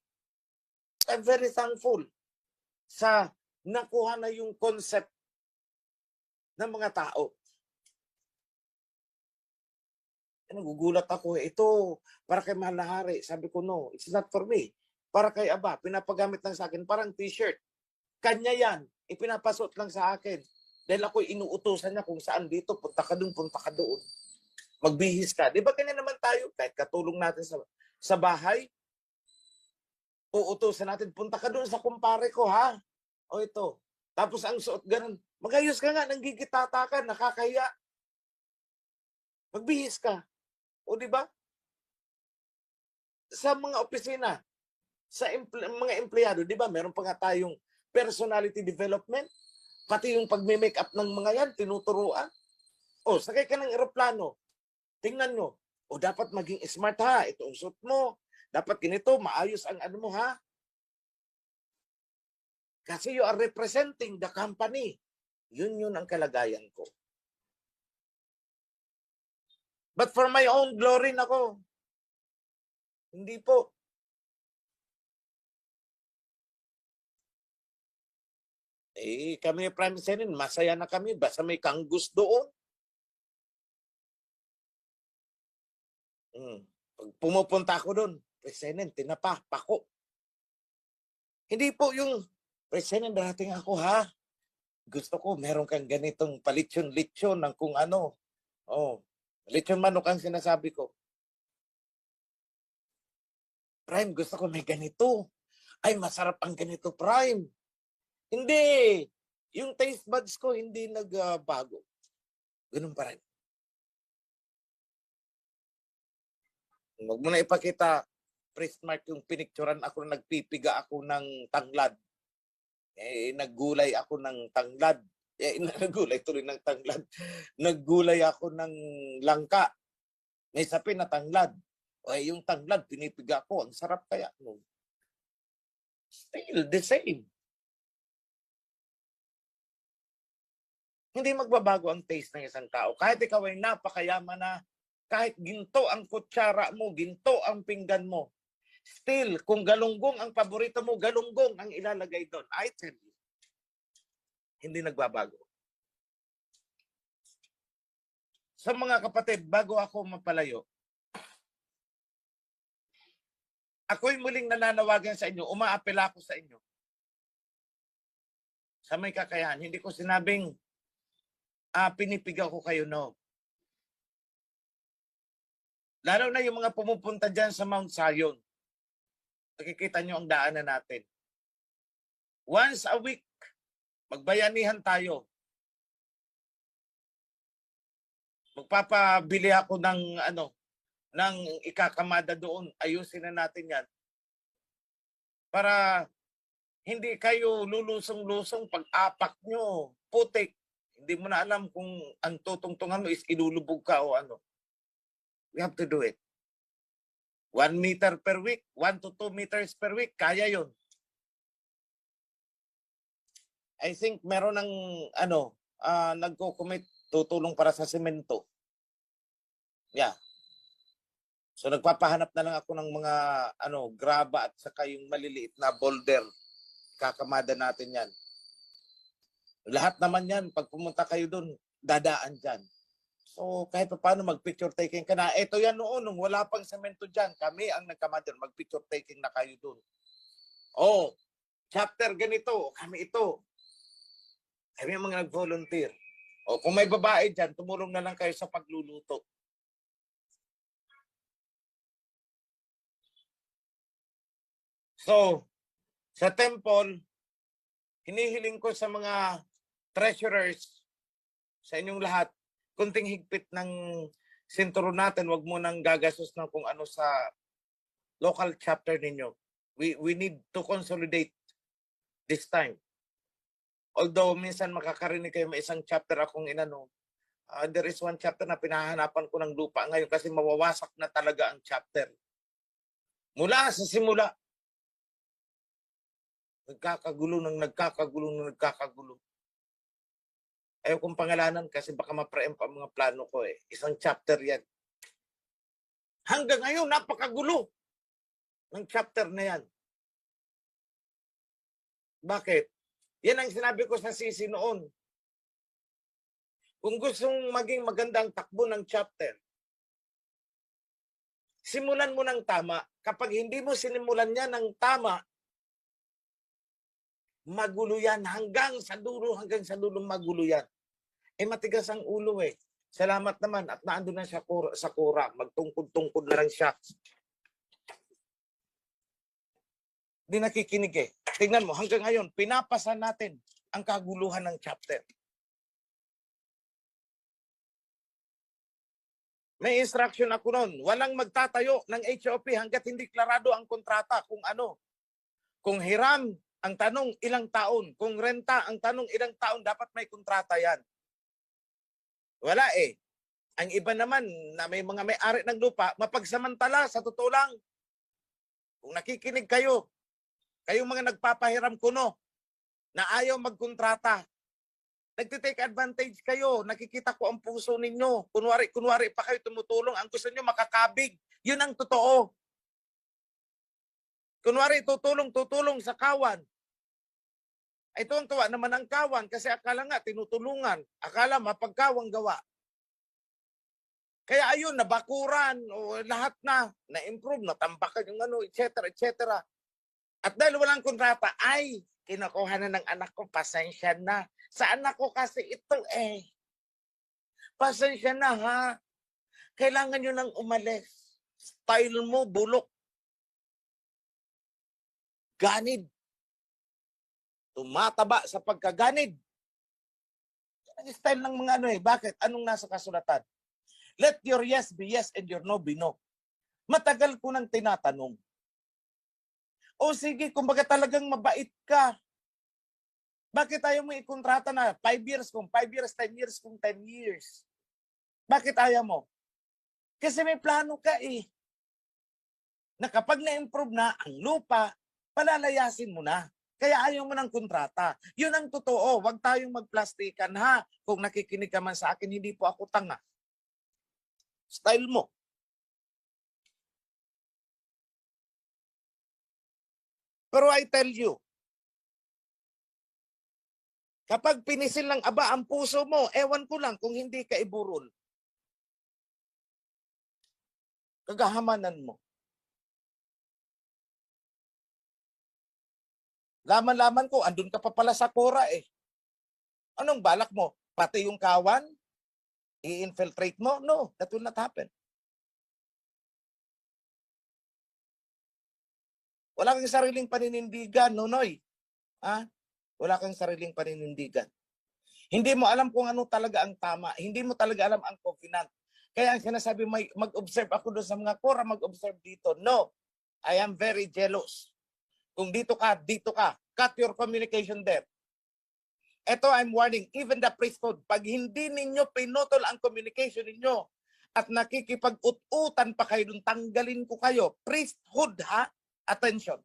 I'm very thankful sa nakuha na yung concept ng mga tao. Nagugulat ako, ito, para kay mahal na hari. Sabi ko, no, it's not for me. Para kay Aba, pinapagamit lang sa akin, parang t-shirt. Kanya yan, ipinapasot lang sa akin. Dahil ako'y inuutosan niya kung saan dito, punta ka doon. Magbihis ka. Di ba kanya naman tayo, kahit katulong natin sa bahay, uutosan natin, punta ka doon sa kumpare ko, ha? O ito. Tapos ang suot ganun, magayos ka nga, nanggigitata ka, nakakahiya. Magbihis ka. O di ba? Sa mga opisina, sa mga empleyado, di ba, meron pa nga tayong personality development, pati yung pagme-make up ng mga yan, tinuturuan. O, sakay ka ng eroplano, tingnan nyo, dapat maging smart ha, ito ang suit mo, dapat ganito, maayos ang ano mo ha. Kasi you are representing the company. Yun ang kalagayan ko. But for my own glory nako, hindi po. Kami Prime Senate, masaya na kami. Basta may kanggus doon. Pag pumupunta ako doon, President, tinapa, pako. Hindi po yung, President, darating ako ha. Gusto ko, meron kang ganitong palitsyon-litsyon ng kung ano. Lechon manok ang sinasabi ko. Prime, gusto ko may ganito. Ay, masarap ang ganito, Prime. Hindi. Yung taste buds ko hindi nagbago. Ganun pa rin. Huwag mo na ipakita, Priest Mark, yung pinicturan ako na nagpipiga ako ng tanglad. Naggulay ako ng tanglad. Naggulay tuloy ng tanglad. Naggulay ako ng langka. May sapin na tanglad. Yung tanglad, pinipiga ko. Ang sarap kaya. No? Still the same. Hindi magbabago ang taste ng isang tao. Kahit ikaw ay napakayaman na, kahit ginto ang kutsara mo, ginto ang pinggan mo, still, kung galunggong ang paborito mo, galunggong ang ilalagay doon. I tell you, hindi nagbabago. Sa mga kapatid, bago ako mapalayo, ako'y muling nananawagan sa inyo, umaapela ako sa inyo. Sa may kakayahan, hindi ko sinabing pinipigaw ko kayo, no. Lalo na yung mga pumupunta dyan sa Mount Zion. Nakikita nyo ang daanan natin. Once a week, magbayanihan tayo. Magpapabili ako ng ikakamada doon. Ayusin na natin yan. Para hindi kayo lulusong-lusong pag-apak nyo, putik. Hindi mo na alam kung ang tutungtungan mo is ilulubog ka o ano. We have to do it. 1 meter per week, 1 to 2 meters per week, kaya yon. I think meron ng nagko-commit tutulong para sa semento. Yeah. So nagpapahanap na lang ako ng mga graba at saka yung maliliit na boulder. Kakamada natin yan. Lahat naman yan, pag pumunta kayo doon, dadaan dyan. So kahit pa paano mag-picture taking ka na. Ito yan noon, nung wala pang semento dyan, kami ang nagkamada, mag-picture taking na kayo doon. Chapter ganito, kami ito. Kami ang mga nag-volunteer. Kung may babae dyan, tumulong na lang kayo sa pagluluto. So, sa temple, hinihiling ko sa mga treasurers, sa inyong lahat, kunting higpit ng sinturo natin, wag mo nang gagastos ng kung ano sa local chapter ninyo. We need to consolidate this time. Although minsan makakarinig kayo may isang chapter akong There is one chapter na pinahanapan ko ng lupa ngayon kasi mawawasak na talaga ang chapter. Mula sa simula, nagkakagulo. Ayaw kong pangalanan kasi baka ma-preempt ang mga plano ko eh. Isang chapter yan. Hanggang ngayon, napakagulo ng chapter na yan. Bakit? Yan ang sinabi ko sa sisi noon. Kung gustong maging magandang takbo ng chapter, simulan mo ng tama. Kapag hindi mo sinimulan yan ng tama, magulo yan hanggang sa dulo magulo yan. Matigas ang ulo eh. Salamat naman at naandun na siya sa kura. Magtungkod-tungkod na lang siya. Di nakikinig eh. Tingnan mo, hanggang ngayon, pinapasa natin ang kaguluhan ng chapter. May instruction ako noon, walang magtatayo ng HOP hanggat hindi klarado ang kontrata kung ano. Kung hiram, ang tanong ilang taon. Kung renta, ang tanong ilang taon, dapat may kontrata yan. Wala eh. Ang iba naman na may mga may-ari ng lupa, mapagsamantala sa totoo lang. Kung nakikinig kayo, kayong mga nagpapahiram kuno na ayaw magkontrata, nagtitake advantage kayo. Nakikita ko ang puso ninyo. Kunwari pa kayo tumutulong. Ang gusto nyo makakabig. Yun ang totoo. Kunwari tutulong sa kawan. Ito ang kawa naman ang kawan kasi akala nga tinutulungan. Akala mapagkawang gawa. Kaya ayun, nabakuran o lahat na-improve, natambakan yung ano, etc. At dahil walang kontrata, ay, kinukuha na ng anak ko, pasensya na. Sa anak ko kasi ito eh. Pasensya na ha. Kailangan nyo nang umalis. Style mo, bulok. Ganid. Tumataba sa pagkaganid. Ang style ng mga ano eh. Bakit? Anong nasa kasulatan? Let your yes be yes and your no be no. Matagal ko nang tinatanong. O sige, kumbaga talagang mabait ka. Bakit ayaw mo ikontrata na 5 years kung 5 years, 10 years kung 10 years? Bakit ayaw mo? Kasi may plano ka eh. Na kapag na-improve na ang lupa, palalayasin mo na. Kaya ayaw mo ng kontrata. Yun ang totoo. Huwag tayong magplastikan ha. Kung nakikinig ka man sa akin, hindi po ako tanga. Style mo. Pero I tell you, kapag pinisil ng aba ang puso mo, ewan ko lang kung hindi ka iburol. Kagahamanan mo. Laman-laman ko, andun ka pa pala sa kora eh. Anong balak mo? Pati yung kawan? I-infiltrate mo? No, that will not happen. Wala kang sariling paninindigan, Nonoy. Ha? Wala kang sariling paninindigan. Hindi mo alam kung ano talaga ang tama. Hindi mo talaga alam ang covenant. Kaya ang sinasabi, mag-observe ako doon sa mga kora, mag-observe dito. No, I am very jealous. Kung dito ka, dito ka. Cut your communication there. Ito, I'm warning, even the priesthood, pag hindi ninyo pinutol ang communication ninyo at nakikipag-ut-utan pa kayo dun, tanggalin ko kayo. Priesthood, ha? Attention.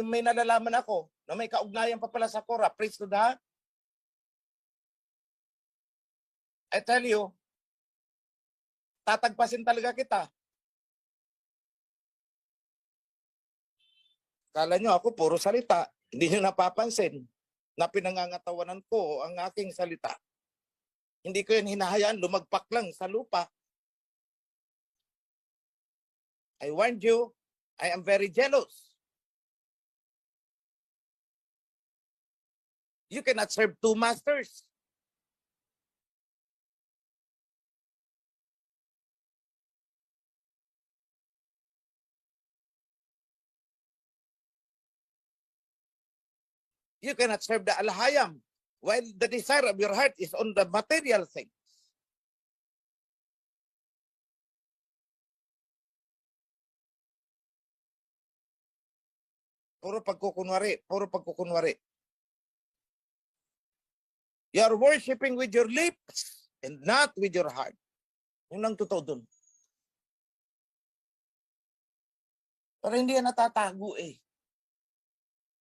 May nalalaman ako na may kaugnayan pa pala sa kora. Priesthood, ha? I tell you, tatagpasin talaga kita. Kala nyo ako, puro salita. Hindi nyo napapansin na pinangangatawanan ko ang aking salita. Hindi ko yan hinahayaan, lumagpak lang sa lupa. I warned you, I am very jealous. You cannot serve two masters. You cannot serve the Alhayam while the desire of your heart is on the material things. Puro pagkukunwari. You are worshiping with your lips and not with your heart. Yun ang totoo dun. Pero hindi yan natatago eh.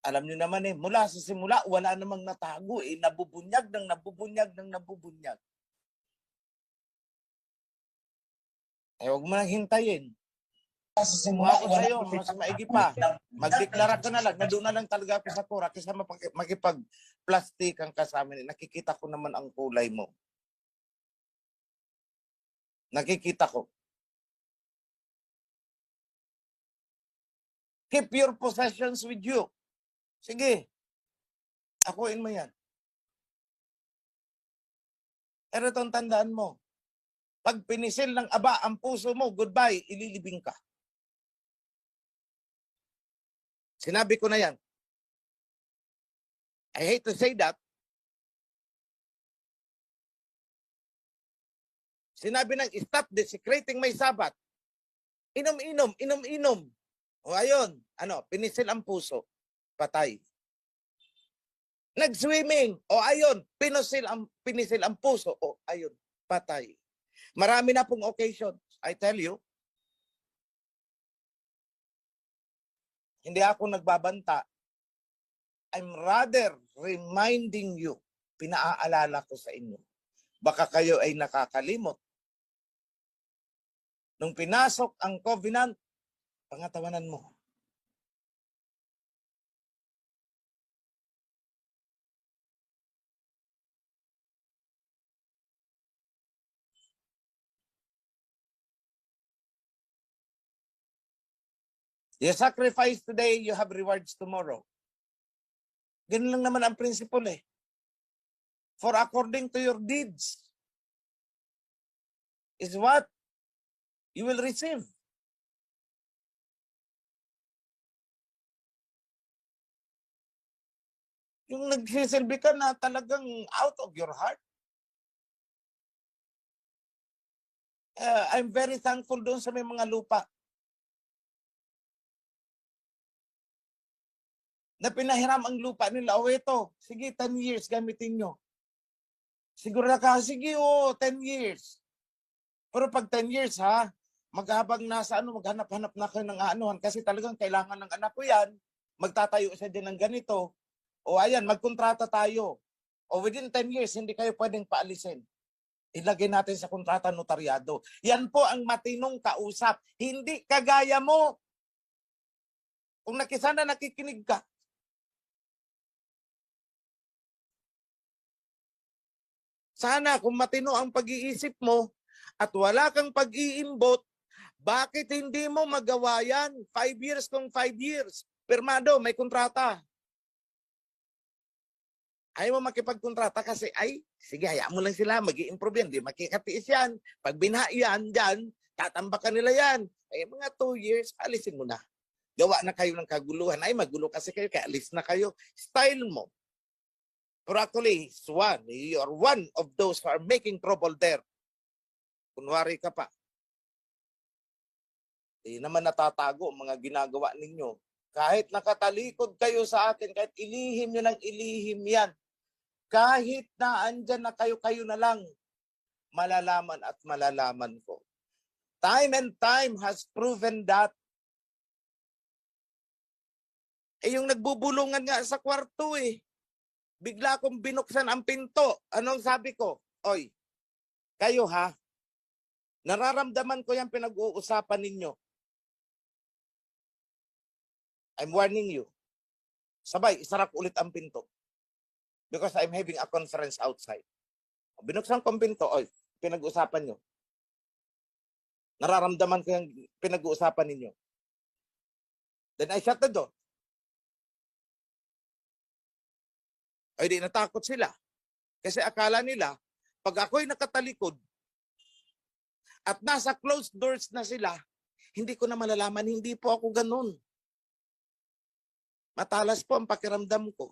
Alam niyo naman eh, mula sa simula, wala namang natago eh. Nabubunyag ng nabubunyag ng nabubunyag. Eh, huwag mo nang hintayin. Sa simula, ako sa'yo, mas maigi pa. Magdeklara ka na lang, na doon na lang talaga ako sa kura, kaysa makipag-plastikan ka sa amin. Nakikita ko naman ang kulay mo. Nakikita ko. Keep your possessions with you. Sige. Akuin mo yan. Pero itong tandaan mo. Pag pinisil ng aba ang puso mo, goodbye, ililibing ka. Sinabi ko na yan. I hate to say that. Sinabi ng stop desecrating my Sabbath. Inom-inom, inom-inom. O ayun, pinisil ang puso. Patay. Nag-swimming. O ayun, pinisil ang puso. O ayun, patay. Marami na pong occasion. I tell you, hindi ako nagbabanta. I'm rather reminding you, pinaaalala ko sa inyo. Baka kayo ay nakakalimot. Nung pinasok ang covenant, pangatawanan mo. You sacrifice today, you have rewards tomorrow. Ganun lang naman ang principle eh. For according to your deeds is what you will receive. Yung nagsisilbi ka na talagang out of your heart. I'm very thankful doon sa may mga lupa na pinahiram ang lupa nila. O ito, sige, 10 years gamitin nyo. Siguro na ka, sige 10 years. Pero pag 10 years ha, maghabang nasa maghanap-hanap na kayo ng aanuhan kasi talagang kailangan ng anak ko yan, magtatayo siya din ng ganito. O ayan, magkontrata tayo. O within 10 years, hindi kayo pwedeng paalisin. Ilagay natin sa kontrata notaryado. Yan po ang matinong kausap. Hindi kagaya mo. Kung sana nakikinig ka. Sana kung matino ang pag-iisip mo at wala kang pag-iimbot, bakit hindi mo magawa yan? 5 years kung 5 years. Pirmado, may kontrata. Ayaw mo makipagkontrata kasi, sige, hayaan mo lang sila, mag-i-improve yan, di makikatiis yan. Pag binaiyan dyan, tatambakan nila yan. Mga 2 years, alisin mo na. Gawa na kayo ng kaguluhan. Magulo kasi kayo, kaya alis na kayo. Style mo. Pero actually, you are one of those who are making trouble there. Kunwari ka pa. Di naman natatago ang mga ginagawa ninyo. Kahit nakatalikod kayo sa akin, kahit ilihim nyo ng ilihim yan, kahit na andyan na kayo na lang, malalaman at malalaman ko. Time and time has proven that. Yung nagbubulungan nga sa kwarto bigla akong binuksan ang pinto. Anong sabi ko? Oy, kayo ha, nararamdaman ko yung pinag-uusapan ninyo. I'm warning you. Sabay, isara ko ulit ang pinto. Because I'm having a conference outside. Binuksan ko ang pinto. Oy, pinag-uusapan nyo. Nararamdaman ko yung pinag-uusapan ninyo. Then I shut the door. Ay di natakot sila. Kasi akala nila, pag ako'y nakatalikod at nasa closed doors na sila, hindi ko na malalaman, hindi po ako ganun. Matalas po ang pakiramdam ko.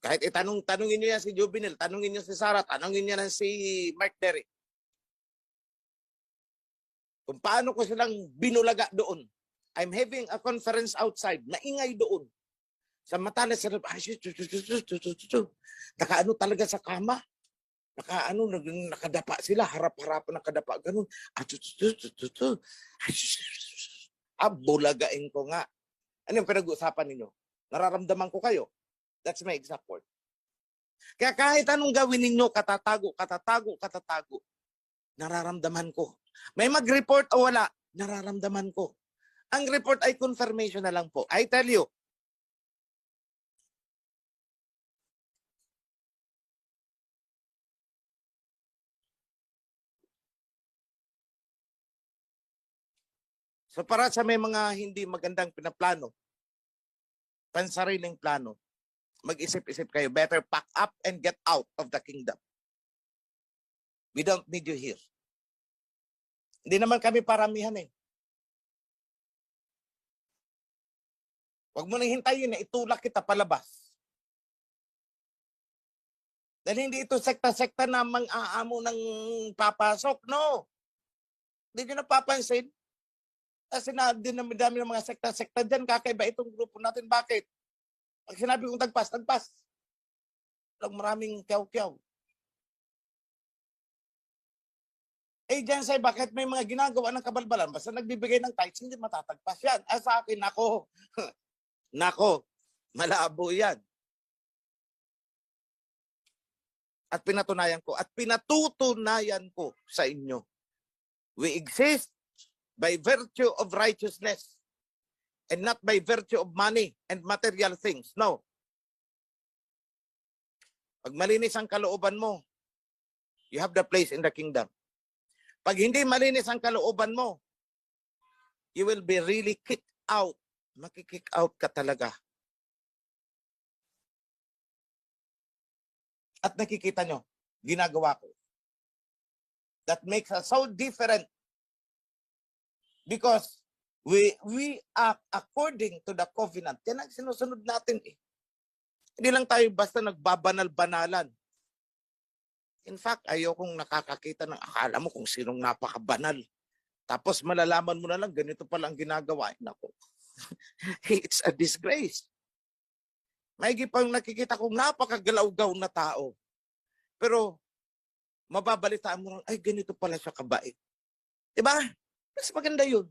Kahit tanungin niyo yan si Juvenil, tanungin niyo si Sarah, tanungin niyo na si Mark Derrick. Kung paano ko silang binulaga doon. I'm having a conference outside, naingay doon. Samantala, nakaano talaga sa kama. Nakadapa sila, harap-harapan nakadapa, ganun. Bulagain ko nga. Ano yung pinag-uusapan ninyo? Nararamdaman ko kayo. That's my exact word. Kaya kahit anong gawin ninyo, katatago, nararamdaman ko. May mag-report o wala, nararamdaman ko. Ang report ay confirmation na lang po. I tell you, so para sa may mga hindi magandang pinaplano, pansariling plano, mag-isip-isip kayo, better pack up and get out of the kingdom. We don't need you here. Hindi naman kami paramihan eh. Huwag mo nang hintayin na itulak kita palabas. Dahil hindi ito sekta-sekta na mang-aamo ng papasok. No. Hindi nyo napapansin. Kasi dami ng mga sekta-sekta dyan, kakaiba itong grupo natin. Bakit? Pag sinabi kong tagpas. Walang maraming kyaw-kyaw. Eh, dyan say, bakit may mga ginagawa ng kabalbalan? Basta nagbibigay ng tithes, hindi matatagpas yan. Sa akin, nako, malabo yan. At pinatunayan ko, at pinatutunayan ko sa inyo. We exist by virtue of righteousness and not by virtue of money and material things. No. Pag malinis ang kalooban mo, you have the place in the kingdom. Pag hindi malinis ang kalooban mo, you will be really kicked out. Makikick out ka talaga. At nakikita nyo, ginagawa ko. That makes us so different. Because we act according to the covenant. Yan ang sinusunod natin eh. Hindi lang tayo basta nagbabanal-banalan. In fact, ayokong nakakakita ng akala mo kung sinong napakabanal. Tapos malalaman mo na lang, ganito pala ang ginagawa. Naku. It's a disgrace. May pang nakikita kong napakagalaw-gaw na tao. Pero mababalitaan mo lang, ay ganito pala siya kabait. Diba? Mas maganda yun.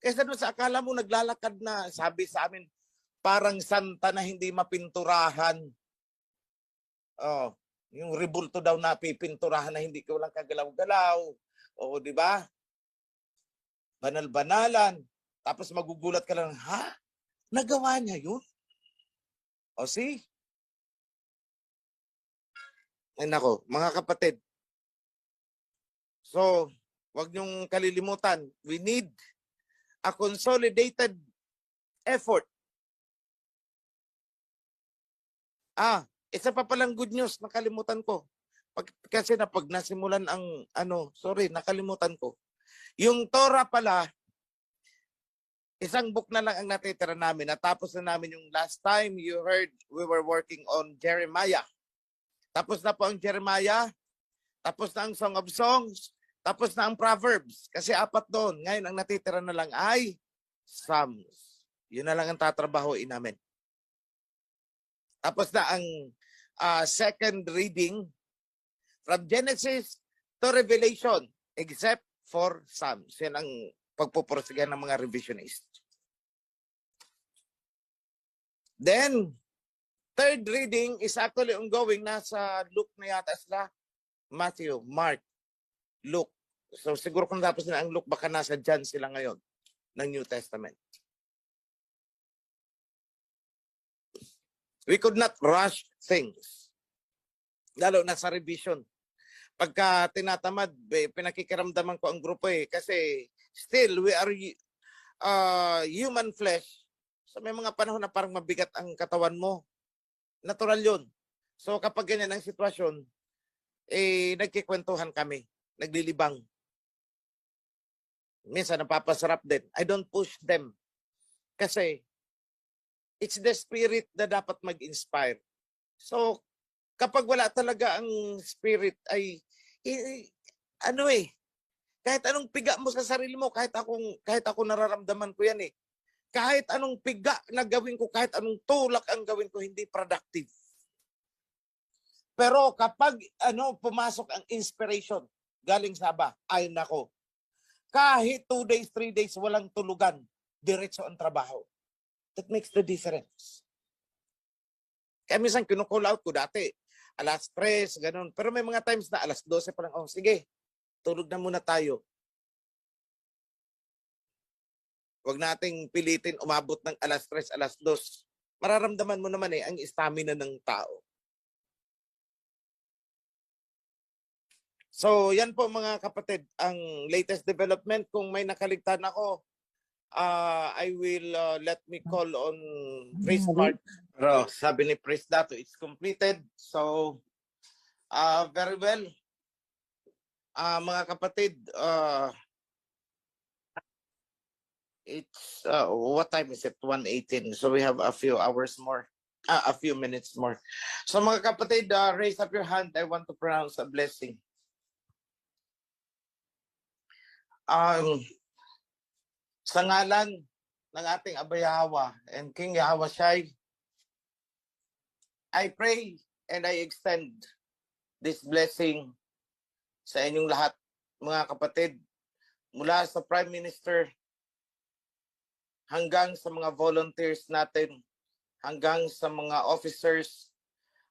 Kaysa doon sa akala mo naglalakad na, sabi sa amin, parang santa na hindi mapinturahan. Oh, yung rebulto daw na pipinturahan na hindi ko lang kagalaw-galaw. O, di ba? Banal-banalan. Tapos magugulat ka lang, ha? Nagawa niya yun? O, see? Ay nako, mga kapatid. So, wag niyong kalilimutan, we need a consolidated effort. Isa pa palang good news, nakalimutan ko. Kasi pag nasimulan ang nakalimutan ko. Yung Torah pala, isang book na lang ang natitira namin. Natapos na namin yung last time you heard we were working on Jeremiah. Tapos na po ang Jeremiah, tapos na ang Song of Songs, tapos na ang Proverbs. Kasi 4 doon. Ngayon, ang natitira na lang ay Psalms. Yun na lang ang tatrabahoin namin. Tapos na ang second reading from Genesis to Revelation, except for Psalms. Yan ang pagpuporsigan ng mga revisionists. Then, third reading is actually ongoing. Nasa Luke na yata sila. Matthew, Mark, Luke. So siguro kung tapos na ang Luke, baka nasa John sila ngayon ng New Testament. We could not rush things. Lalo na sa revision. Pagka tinatamad, pinakikiramdaman ko ang grupo eh. Kasi still, we are human flesh. So may mga panahon na parang mabigat ang katawan mo. Natural yun. So kapag ganyan ang sitwasyon, nagkikwentuhan kami. Naglilibang. Minsan napapasarap din. I don't push them. Kasi it's the spirit na dapat mag-inspire. So kapag wala talaga ang spirit ay kahit anong piga mo sa sarili mo, kahit ako nararamdaman ko yan eh. Kahit anong piga na gawin ko, kahit anong tulak ang gawin ko, hindi productive. Pero kapag pumasok ang inspiration galing sa Aba, ay nako, kahit 2 days, 3 days, walang tulugan, diretso ang trabaho. That makes the difference. Kaya minsan kinukull out ko dati, alas 3, ganun. Pero may mga times na alas 12 pa lang, oh sige, tulog na muna tayo. Huwag nating pilitin umabot ng alas 3, alas 2. Mararamdaman mo naman ang stamina ng tao. So, yan po mga kapatid, ang latest development. Kung may nakaligtan ako, I will let me call on Priest Mark. Pero sabi ni Priest Dato, it's completed. So, very well. Mga kapatid, it's, what time is it? 1:18. So we have a few hours more. A few minutes more. So mga kapatid, raise up your hand. I want to pronounce a blessing. Sa ngalan ng ating Aba Yahweh and King Yahweh Shai, I pray and I extend this blessing sa inyong lahat, mga kapatid, mula sa Prime Minister hanggang sa mga volunteers natin, hanggang sa mga officers,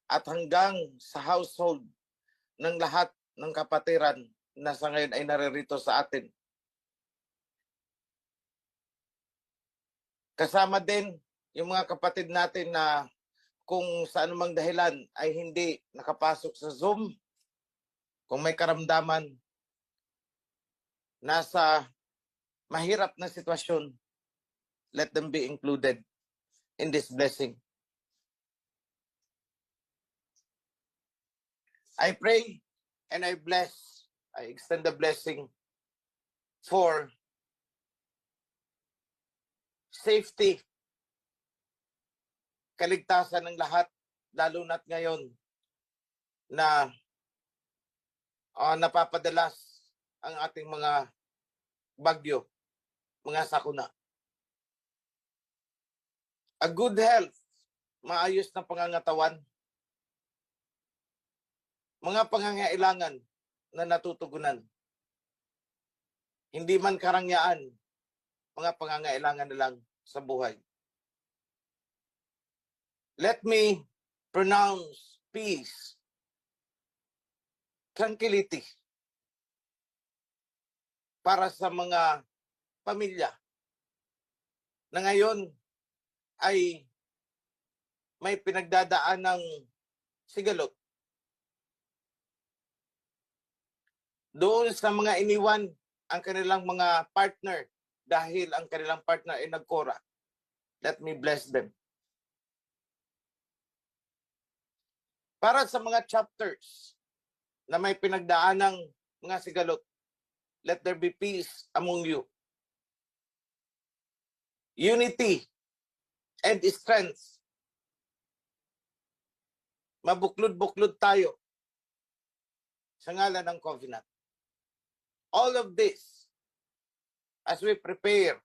at hanggang sa household ng lahat ng kapatiran na sa ngayon ay naririto sa atin. Kasama din yung mga kapatid natin na kung sa anumang dahilan ay hindi nakapasok sa Zoom, kung may karamdaman, nasa mahirap na sitwasyon, let them be included in this blessing. I pray and I bless, I extend the blessing for safety, kaligtasan ng lahat, lalo na't ngayon na napapadalas ang ating mga bagyo, mga sakuna. A good health, maayos na pangangatawan, mga pangangailangan na natutugunan. Hindi man karangyaan, mga pangangailangan na lang sa buhay. Let me pronounce peace, tranquility para sa mga pamilya na ngayon ay may pinagdadaan ng sigalot. Doon sa mga iniwan ang kanilang mga partner dahil ang kanilang partner ay nagkora, let me bless them. Para sa mga chapters na may pinagdaan ng mga sigalot, let there be peace among you. Unity and strength. Mabuklod-buklod tayo sa ngalan ng covenant. All of this as we prepare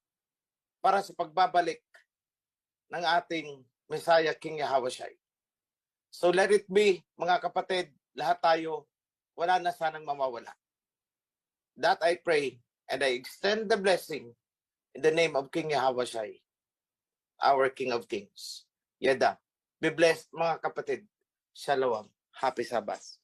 para sa pagbabalik ng ating Messiah, King Yahweh Shai. So let it be, mga kapatid, lahat tayo, wala na sanang mamawala. That I pray and I extend the blessing in the name of King Yahweh Shai, our King of Kings. Yada. Be blessed, mga kapatid. Shalom. Happy Sabbath.